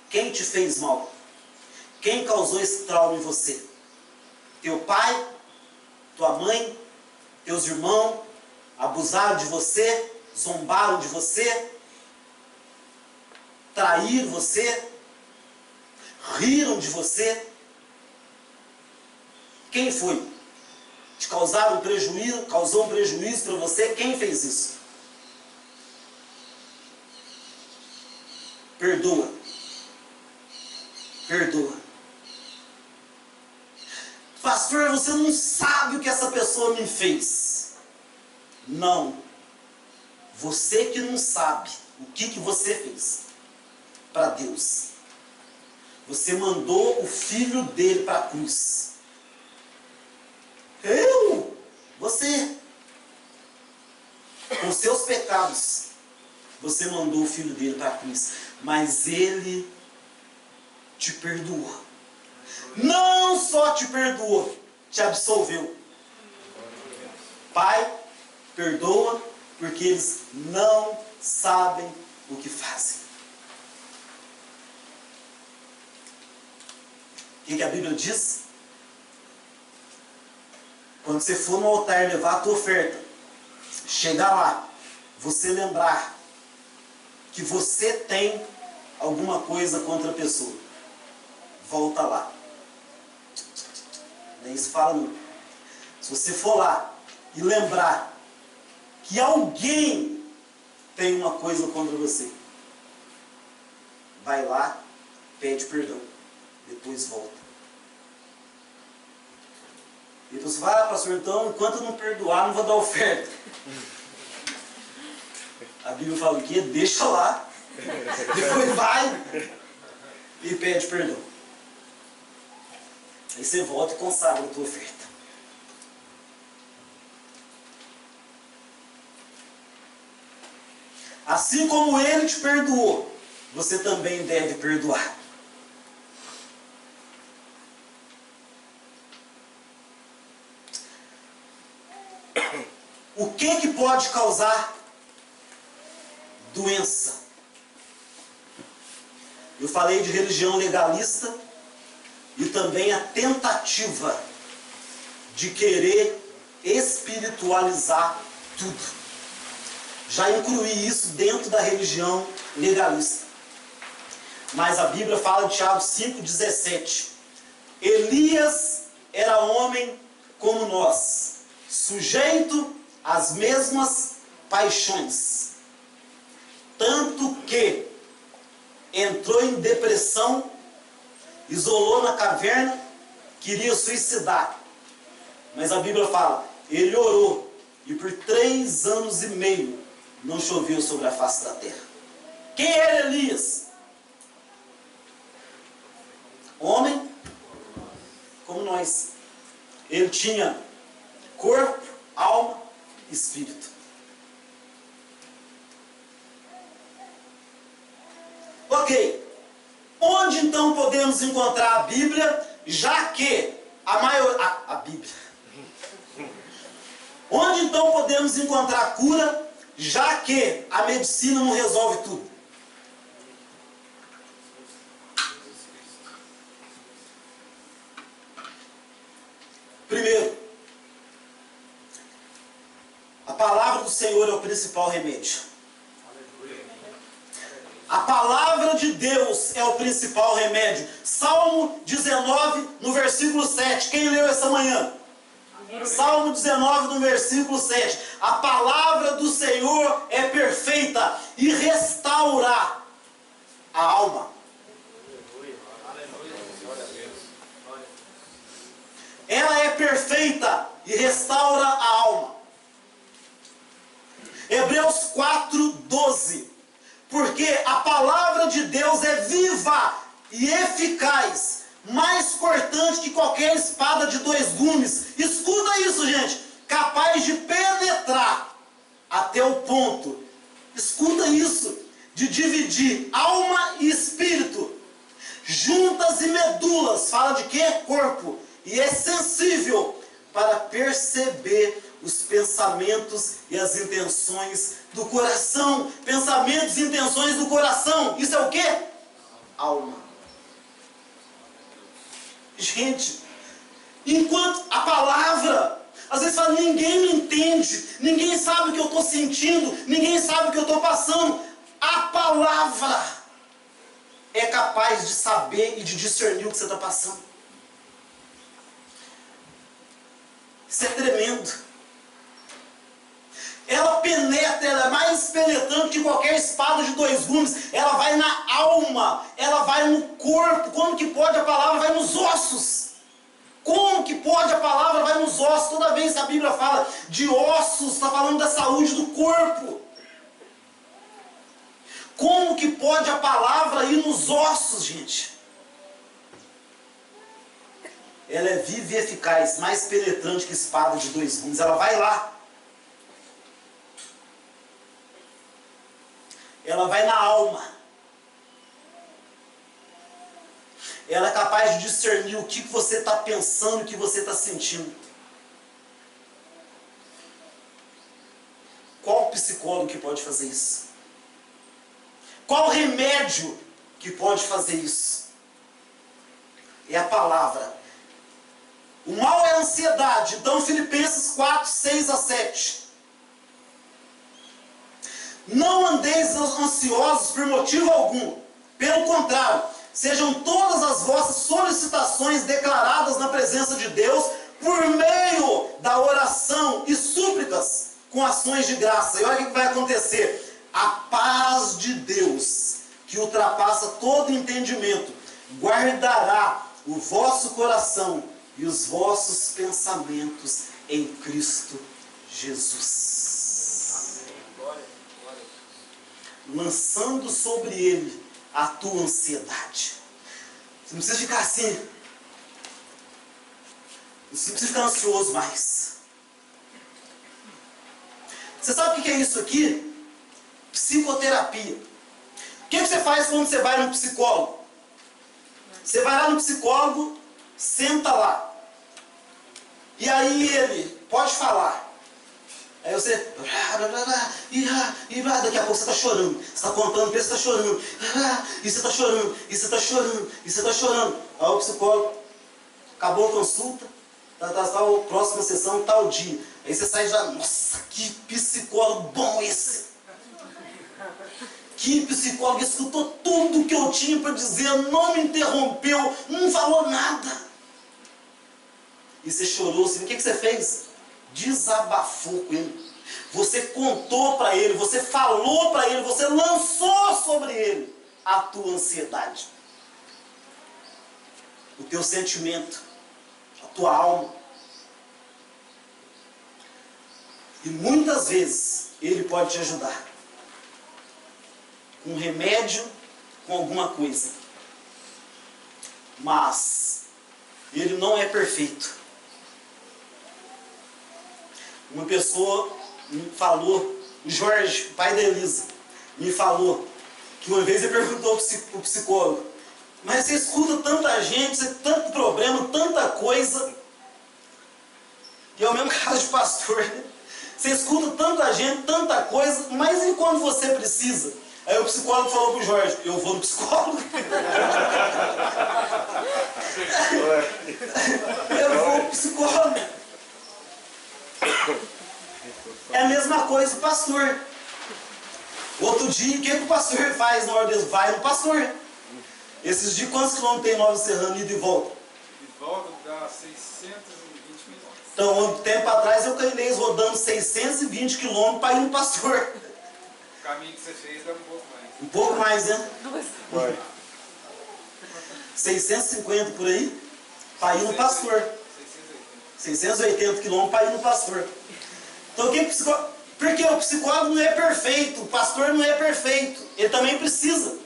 Speaker 1: Quem te fez mal? Quem causou esse trauma em você? Teu pai? Tua mãe? Teus irmãos? Abusaram de você? Zombaram de você? Traíram você? Riram de você? Quem foi? Te causaram um prejuízo? Causou um prejuízo para você? Quem fez isso? Perdoa. Perdoa. pastor, você não sabe o que essa pessoa me fez. Não. Você que não sabe o que você fez para Deus. Você mandou o filho dele para a cruz. Você, com seus pecados, você mandou o filho dele para a cruz. Mas ele te perdoou. Não só te perdoou, te absolveu. Pai, perdoa, porque eles não sabem o que fazem. O que a Bíblia diz? Quando você for no altar levar a tua oferta, chegar lá, você lembrar que você tem alguma coisa contra a pessoa. Volta lá. Nem isso fala não. Se você for lá e lembrar que alguém tem uma coisa contra você, vai lá, pede perdão, depois volta. E você vai, pastor, então, enquanto eu não perdoar, não vou dar oferta. A Bíblia fala o quê? Deixa lá, depois vai e pede perdão. Aí você volta e consagra a tua oferta. Assim como ele te perdoou, você também deve perdoar. O que pode causar doença? Eu falei de religião legalista e também a tentativa de querer espiritualizar tudo. Já incluí isso dentro da religião legalista. Mas a Bíblia fala de Tiago 5,17. Elias era homem como nós, sujeito às mesmas paixões, tanto que entrou em depressão, isolou na caverna, queria suicidar. Mas a Bíblia fala, ele orou e por 3 anos e meio não choveu sobre a face da terra. Quem era Elias? Homem como nós. Ele tinha corpo, alma e espírito. Ok. Onde então podemos encontrar a Bíblia, já que a Bíblia? Onde então podemos encontrar a cura, já que a medicina não resolve tudo? Primeiro, a palavra do Senhor é o principal remédio. A palavra de Deus é o principal remédio. Salmo 19, no versículo 7. Quem leu essa manhã? Salmo 19, no versículo 7. A palavra do Senhor é perfeita e restaura a alma. Ela é perfeita e restaura a alma. Hebreus 4:12. Porque a palavra de Deus é viva e eficaz, mais cortante que qualquer espada de 2 gumes. Escuta isso, gente. Capaz de penetrar até o ponto. Escuta isso. De dividir alma e espírito, juntas e medulas. Fala de quê? Corpo. E é sensível para perceber os pensamentos e as intenções do coração. Pensamentos e intenções do coração. Isso é o quê? Alma. Gente, enquanto a palavra, às vezes fala, ninguém me entende, ninguém sabe o que eu estou sentindo, ninguém sabe o que eu estou passando. A palavra é capaz de saber e de discernir o que você está passando. Isso é tremendo. Ela penetra, ela é mais penetrante que qualquer espada de 2 gumes. Ela vai na alma, ela vai no corpo. Como que pode? A palavra vai nos ossos. Como que pode? A palavra vai nos ossos. Toda vez que a Bíblia fala de ossos, está falando da saúde do corpo. Como que pode a palavra ir nos ossos, gente? Ela é viva e eficaz, mais penetrante que espada de dois gumes. Ela vai lá. Ela vai na alma. Ela é capaz de discernir o que você está pensando, o que você está sentindo. Qual psicólogo que pode fazer isso? Qual remédio que pode fazer isso? É a palavra. O mal é a ansiedade. Então, Filipenses 4, 6 a 7. Não andeis ansiosos por motivo algum. Pelo contrário, sejam todas as vossas solicitações declaradas na presença de Deus por meio da oração e súplicas com ações de graça. E olha o que vai acontecer. A paz de Deus, que ultrapassa todo entendimento, guardará o vosso coração e os vossos pensamentos em Cristo Jesus. Lançando sobre ele a tua ansiedade. Você não precisa ficar assim. Você não precisa ficar ansioso mais. Você sabe o que é isso aqui? Psicoterapia. O que você faz quando você vai no psicólogo? Você vai lá no psicólogo, senta lá. E aí ele pode falar. Aí você... daqui a pouco você está chorando. Você está contando, você está chorando. E você está chorando, e você está chorando, e você está chorando. Aí o psicólogo... Acabou a consulta. Tá, próxima sessão, tal dia. Aí você sai já... Nossa, que psicólogo bom esse! Que psicólogo escutou tudo que eu tinha para dizer. Não me interrompeu. Não falou nada. E você chorou. O que você fez? Desabafou com ele. Você contou para ele, você falou para ele, você lançou sobre ele a tua ansiedade, o teu sentimento, a tua alma. E muitas vezes ele pode te ajudar com um remédio, com alguma coisa, mas ele não é perfeito. Uma pessoa me falou, o Jorge, pai da Elisa, me falou que uma vez ele perguntou para o psicólogo: mas você escuta tanta gente, você tem tanto problema, tanta coisa, e é o mesmo caso de pastor, né? Você escuta tanta gente, tanta coisa, mas e quando você precisa? Aí o psicólogo falou para o Jorge: eu vou no psicólogo. Eu vou no psicólogo. É a mesma coisa o pastor. Outro dia, o que o pastor faz na hora dele? Vai no pastor. Esses dias, quantos quilômetros tem Nova Serrana, ida e volta?
Speaker 3: De volta dá 620 quilômetros.
Speaker 1: Então, um tempo atrás, eu caí rodando 620 quilômetros para ir no pastor.
Speaker 3: O caminho que você fez dá um pouco mais.
Speaker 1: Um pouco mais, né?
Speaker 3: Vai.
Speaker 1: 650 por aí, para ir no pastor. 680 quilômetros para ir no pastor. Então, porque o psicólogo não é perfeito, o pastor não é perfeito, ele também precisa.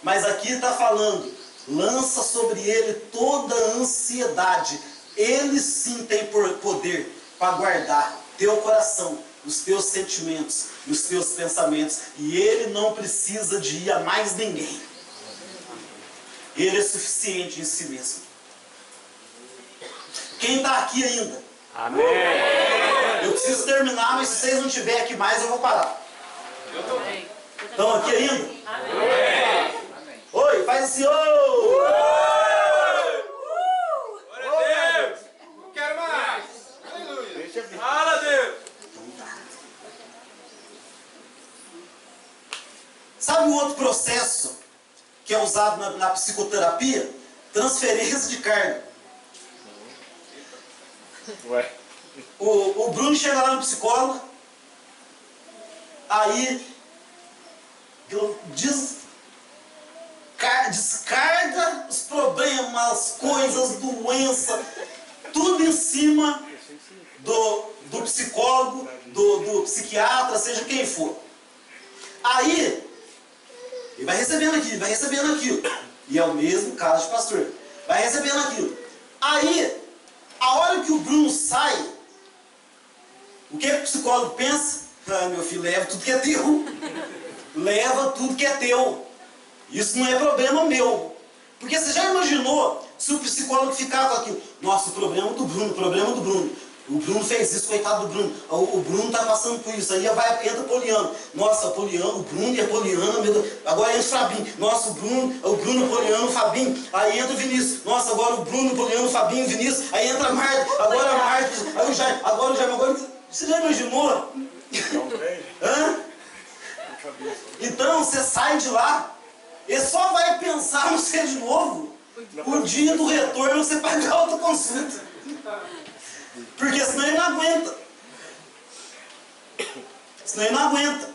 Speaker 1: Mas aqui está falando, lança sobre ele toda a ansiedade. Ele sim tem poder para guardar teu coração, os teus sentimentos, os teus pensamentos. E ele não precisa de ir a mais ninguém. Ele é suficiente em si mesmo. Quem está aqui ainda?
Speaker 4: Amém.
Speaker 1: Eu preciso terminar, mas se vocês não estiverem aqui mais, eu vou parar.
Speaker 3: Eu tô.
Speaker 1: Estão aqui ainda?
Speaker 3: Amém.
Speaker 1: Oi, faz assim, ô!
Speaker 3: Glória a Deus. Não quero mais. Aleluia. Fala a Deus.
Speaker 1: Sabe o outro processo que é usado na psicoterapia? Transferência de carga.
Speaker 4: Ué.
Speaker 1: O Bruno chega lá no psicólogo, aí descarga os problemas, as coisas, doença, tudo em cima do psicólogo, do psiquiatra, seja quem for. Aí, ele vai recebendo aquilo, vai recebendo aquilo. E é o mesmo caso de pastor. Vai recebendo aquilo. Aí, a hora que o Bruno sai, o que o psicólogo pensa? Ah, meu filho, leva tudo que é teu. Leva tudo que é teu. Isso não é problema meu. Porque você já imaginou se o psicólogo ficar com aquilo? Nossa, o problema do Bruno, o problema do Bruno. O Bruno fez isso, coitado do Bruno. O Bruno está passando por isso. Aí entra Poliano. Nossa, Poliano, o Bruno e a Poliana, meu Deus. Agora entra o Fabinho. Nossa, o Bruno, o Poliano, o Fabinho. Aí entra o Vinícius. Nossa, agora o Bruno, o Poliano, o Fabinho, o Vinícius. Aí entra a Marta. Agora a Marta. Aí o Jaime. Agora o Jaime. Você já imaginou? Hã? Então, você sai de lá. Ele só vai pensar no você de novo o dia do retorno você pagar outra consulta. Porque senão ele não aguenta. Senão ele não aguenta.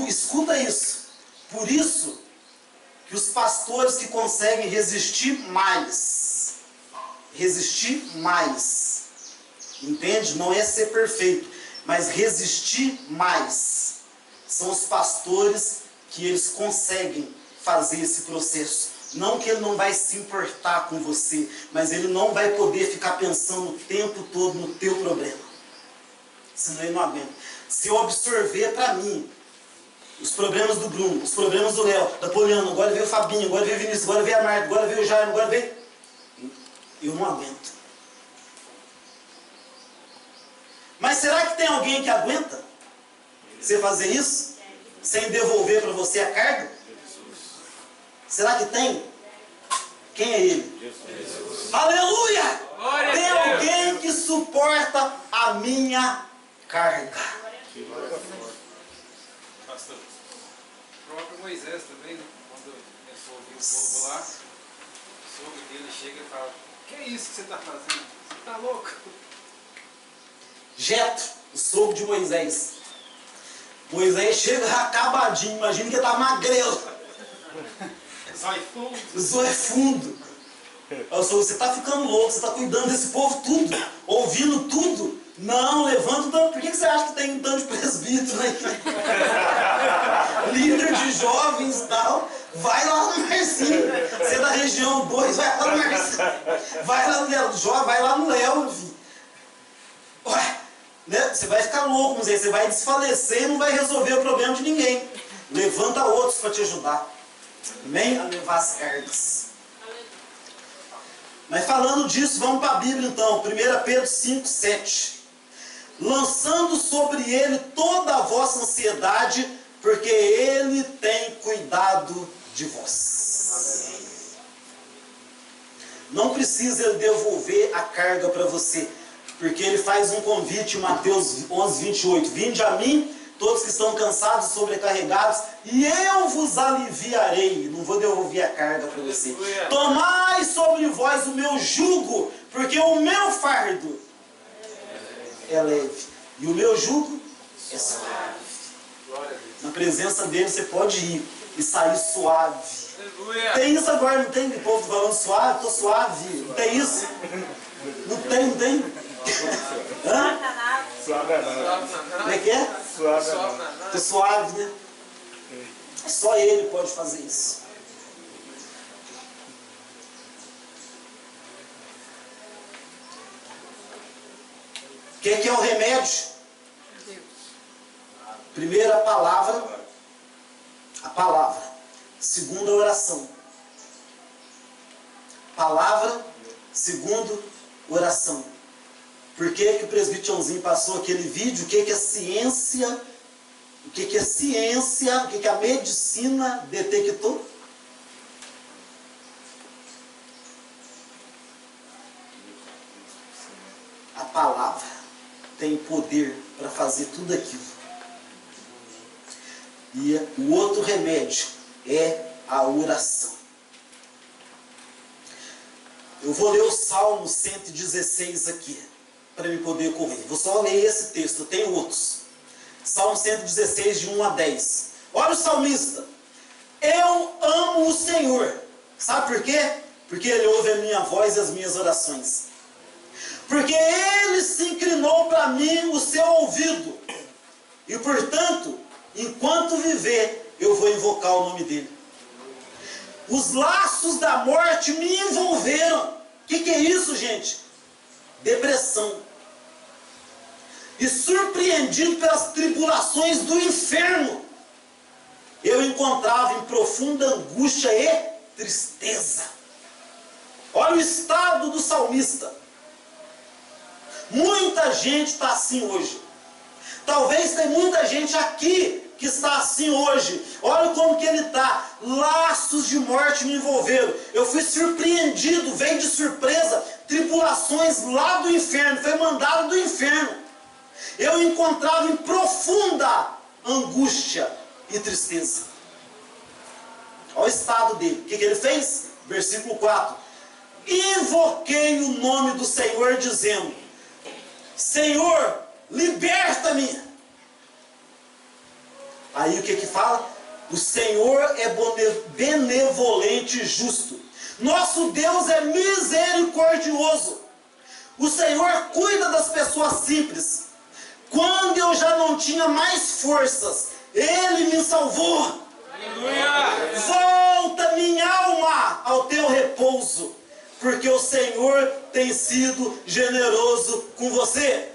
Speaker 1: Escuta isso. Por isso que os pastores que conseguem resistir mais, entende? Não é ser perfeito, mas resistir mais, são os pastores que eles conseguem fazer esse processo. Não que ele não vai se importar com você, mas ele não vai poder ficar pensando o tempo todo no teu problema. Senão ele não aguenta. Se eu absorver para mim os problemas do Bruno, os problemas do Léo, da Poliana, agora veio o Fabinho, agora veio o Vinícius, agora veio a Marta, agora veio o Jaime, agora veio... Eu não aguento. Mas será que tem alguém que aguenta você fazer isso? Sem devolver para você a carga? Será que tem? Quem é ele? Jesus. Aleluia! Glória tem alguém que suporta a minha carga.
Speaker 3: Pastor, o próprio Moisés também, quando começou a ouvir o povo lá, o sogro dele chega e fala: que é isso que você está fazendo? Você está louco?
Speaker 1: Jetro, o sogro de Moisés. Moisés chega acabadinho, imagina que ele está magrelo. Zóio fundo. Você está ficando louco, você está cuidando desse povo tudo, ouvindo tudo. Não, levanta o tanto. Por que você acha que tem um tanto de presbítero aí? Líder de jovens e tal. Vai lá no Marcinho. Você é da região 2, vai lá no Marcinho. Vai lá no Léo, vai lá no Léo, filho. Ué, né? Você vai ficar louco, você vai desfalecer e não vai resolver o problema de ninguém. Levanta outros para te ajudar. Amém? A levar as cargas. Mas falando disso, vamos para a Bíblia então. 1 Pedro 5, 7. Lançando sobre ele toda a vossa ansiedade, porque ele tem cuidado de vós. Não precisa ele devolver a carga para você, porque ele faz um convite em Mateus 11, 28. Vinde a mim, todos que estão cansados e sobrecarregados, e eu vos aliviarei. Não vou devolver a carga para você. Tomai sobre vós o meu jugo, porque o meu fardo é leve, e o meu jugo é suave. Na presença dele você pode ir e sair suave. Tem isso agora, não tem? O povo falando suave, estou suave. Não tem isso? Não tem? Hã? Como é que é? Estou suave, né? Só ele pode fazer isso. O que é o remédio? Primeiro a palavra. Segundo a oração. Palavra. Segundo, oração. Por que o presbítero Joãozinho passou aquele vídeo? O que é ciência? O que é ciência? O que a medicina detectou? A palavra tem poder para fazer tudo aquilo. E o outro remédio é a oração. Eu vou ler o Salmo 116 aqui, para me poder correr. Vou só ler esse texto, eu tenho outros. Salmo 116, de 1 a 10. Olha o salmista. Eu amo o Senhor. Sabe por quê? Porque Ele ouve a minha voz e as minhas orações. Porque Ele se inclinou para mim o seu ouvido. E portanto, enquanto viver, eu vou invocar o nome dEle. Os laços da morte me envolveram. O que é isso, gente? Depressão. E surpreendido pelas tribulações do inferno, eu encontrava em profunda angústia e tristeza. Olha o estado do salmista. Muita gente está assim hoje. Talvez tem muita gente aqui que está assim hoje. Olha como que ele está. Laços de morte me envolveram. Eu fui surpreendido, veio de surpresa, tribulações lá do inferno, foi mandado do inferno. Eu encontrava em profunda angústia e tristeza. Olha o estado dele. O que ele fez? Versículo 4. Invoquei o nome do Senhor dizendo: Senhor, liberta-me. Aí o que fala? O Senhor é benevolente e justo. Nosso Deus é misericordioso. O Senhor cuida das pessoas simples. Quando eu já não tinha mais forças, Ele me salvou. Aleluia. Volta minha alma ao teu repouso, porque o Senhor tem sido generoso com você.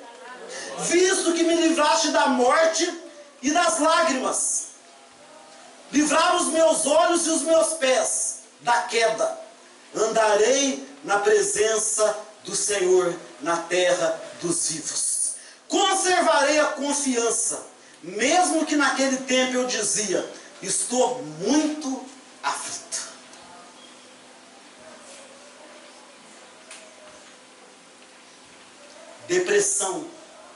Speaker 1: Visto que me livraste da morte e das lágrimas, livrar os meus olhos e os meus pés da queda, andarei na presença do Senhor na terra dos vivos. Conservarei a confiança, mesmo que naquele tempo eu dizia: estou muito aflito. Depressão,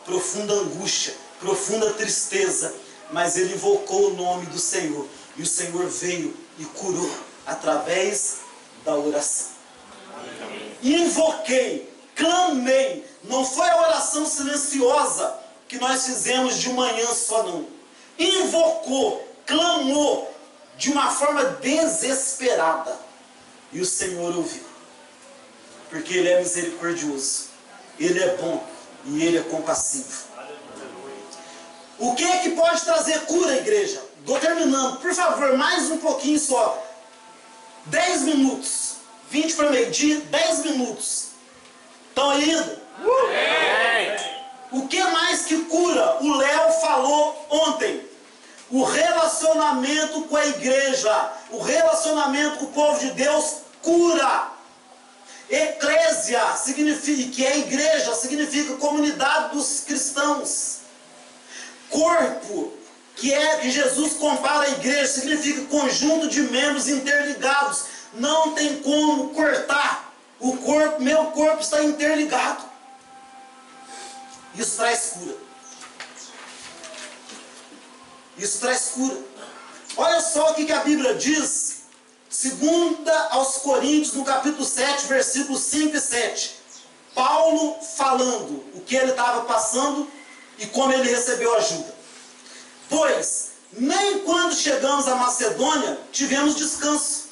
Speaker 1: profunda angústia, profunda tristeza, mas ele invocou o nome do Senhor, e o Senhor veio e curou através da oração. Invoquei, clamei. Não foi a oração silenciosa que nós fizemos de manhã só, não. Invocou, clamou de uma forma desesperada, e o Senhor ouviu, porque Ele é misericordioso, Ele é bom e Ele é compassivo. O que é que pode trazer cura, igreja? Estou terminando, por favor, mais um pouquinho só. 10 minutos, 20 para meio-dia, 10 minutos. Estão aí indo? O que mais que cura? O Léo falou ontem. O relacionamento com a igreja, o relacionamento com o povo de Deus cura. Eclésia significa, que é igreja, significa comunidade dos cristãos. Corpo, que Jesus compara a igreja, significa conjunto de membros interligados. Não tem como cortar. O corpo, meu corpo está interligado. Isso traz cura. Isso traz cura. Olha só o que a Bíblia diz, 2 aos Coríntios, no capítulo 7, versículos 5 e 7. Paulo falando o que ele estava passando e como ele recebeu ajuda. Pois, nem quando chegamos à Macedônia, tivemos descanso.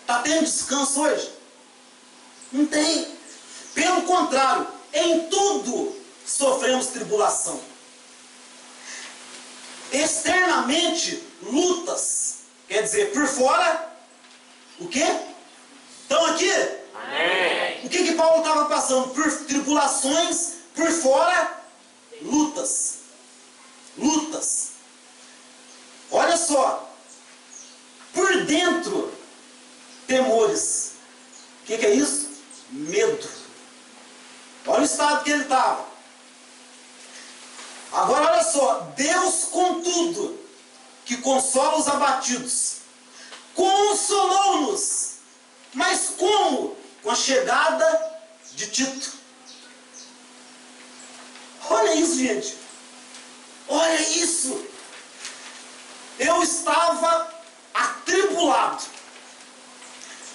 Speaker 1: Está tendo descanso hoje? Não tem. Pelo contrário, em tudo sofremos tribulação. Externamente, lutas. Quer dizer, por fora, o quê? Estão aqui? Amém. O que Paulo estava passando? Por tribulações, por fora, lutas. Lutas. Olha só. Por dentro, temores. O que é isso? Medo. Olha o estado que ele estava. Agora olha só. Deus, contudo, que consola os abatidos, consolou-nos. Mas como? Com a chegada de Tito. Olha isso, gente. Olha isso. Eu estava atribulado.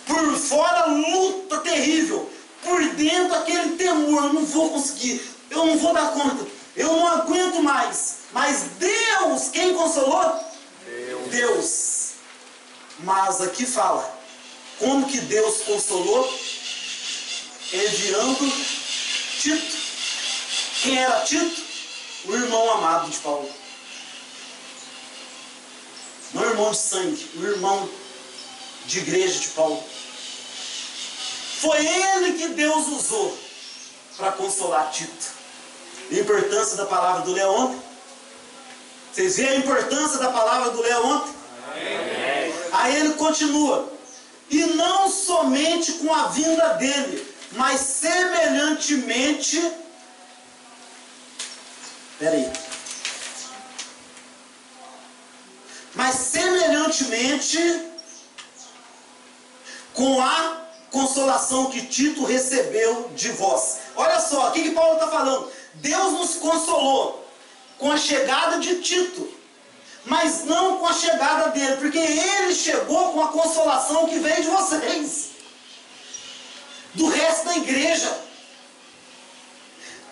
Speaker 1: Por fora, luta terrível. Por dentro, aquele temor. Eu não vou conseguir. Eu não vou dar conta. Eu não aguento mais. Mas Deus, quem consolou? Deus. Mas aqui fala, como que Deus consolou? Enviando Tito. Quem era Tito? O irmão amado de Paulo. Não o irmão de sangue, o irmão de igreja de Paulo. Foi ele que Deus usou para consolar Tito. A importância da palavra do Léo ontem? Vocês viram a importância da palavra do Léo ontem? Amém. Aí ele continua. E não somente com a vinda dele, mas semelhantemente... Peraí. Mas semelhantemente com a consolação que Tito recebeu de vós. Olha só, o que Paulo está falando? Deus nos consolou com a chegada de Tito, mas não com a chegada dele, porque ele chegou com a consolação que veio de vocês, do resto da igreja.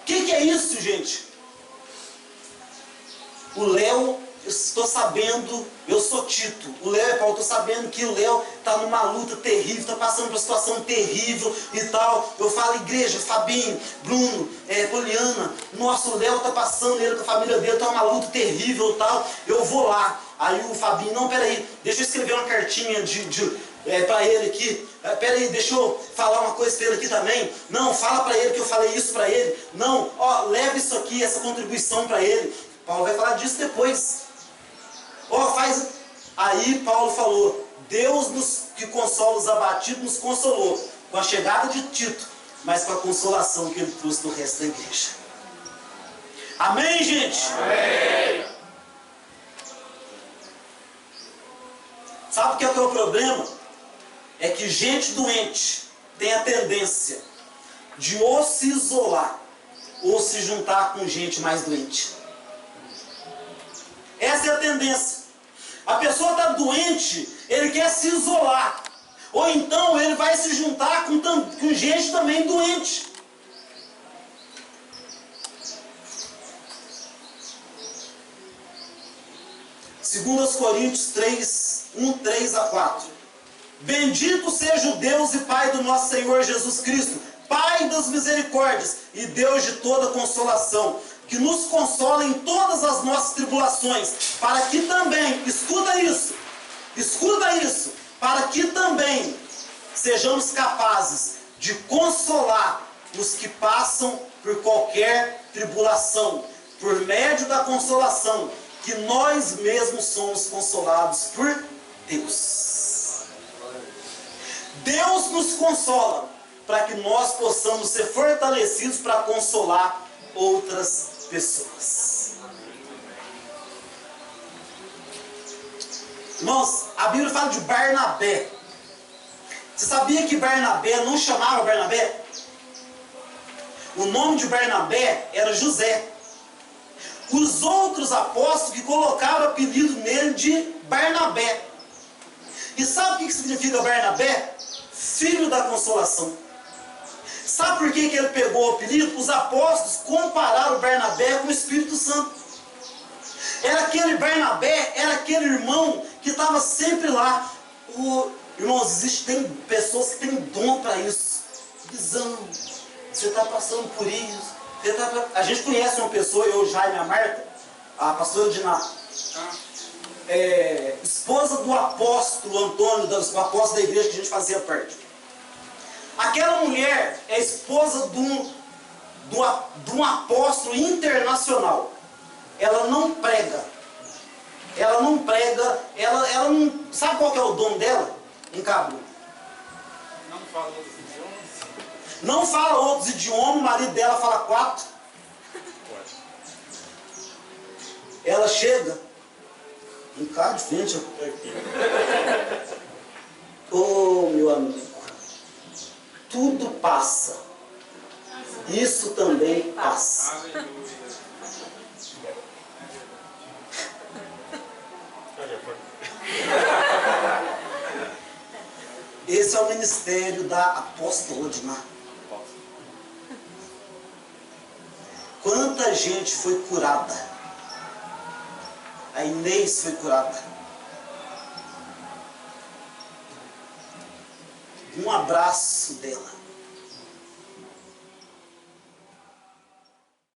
Speaker 1: O que é isso, gente? O Léo, eu estou sabendo, eu sou Tito, o Léo é Paulo, estou sabendo que o Léo está numa luta terrível, está passando por uma situação terrível e tal. Eu falo, igreja, Fabinho, Bruno, Poliana, nossa, o Léo está passando, ele com a família dele está numa luta terrível e tal. Eu vou lá. Aí o Fabinho, não, peraí, deixa eu escrever uma cartinha para ele aqui. Peraí, deixa eu falar uma coisa para ele aqui também. Não, fala para ele que eu falei isso para ele. Não, ó, leva isso aqui, essa contribuição para ele. Paulo vai falar disso depois. Faz. Aí Paulo falou, Deus que consola os abatidos nos consolou com a chegada de Tito, mas com a consolação que ele trouxe do resto da igreja. Amém, gente? Amém. Sabe o que é o problema? É que gente doente tem a tendência de ou se isolar ou se juntar com gente mais doente. Essa é a tendência. A pessoa está doente, ele quer se isolar. Ou então ele vai se juntar com gente também doente. Segundo Coríntios 3, 3 a 4. Bendito seja o Deus e Pai do nosso Senhor Jesus Cristo, Pai das misericórdias e Deus de toda consolação, que nos consola em todas as nossas tribulações, para que também, escuta isso, para que também sejamos capazes de consolar os que passam por qualquer tribulação, por médio da consolação, que nós mesmos somos consolados por Deus. Deus nos consola, para que nós possamos ser fortalecidos para consolar outras pessoas. Irmãos, a Bíblia fala de Barnabé. Você sabia que Barnabé não chamava Barnabé? O nome de Barnabé era José. Os outros apóstolos que colocaram o apelido nele de Barnabé. E sabe o que significa Barnabé? Filho da consolação. Sabe por que ele pegou o apelido? Os apóstolos compararam Barnabé com o Espírito Santo. Era aquele Barnabé, era aquele irmão que estava sempre lá. Irmãos, tem pessoas que têm dom para isso. Visão. Você está passando por isso. A gente conhece uma pessoa, eu, Jaime e a Marta, a pastora Diná. Esposa do apóstolo Antônio, do apóstolo da igreja que a gente fazia parte. Aquela mulher é esposa de um apóstolo internacional. Ela não prega. Ela não. Sabe qual que é o dom dela? Um cabelo.
Speaker 3: Não fala outros idiomas.
Speaker 1: Não fala outros idiomas, o marido dela fala 4. Ela chega. Um carro de frente. Meu amigo. Tudo passa. Isso também passa. Esse é o ministério da apóstola Diná. Quanta gente foi curada. A Inês foi curada. um abraço dela.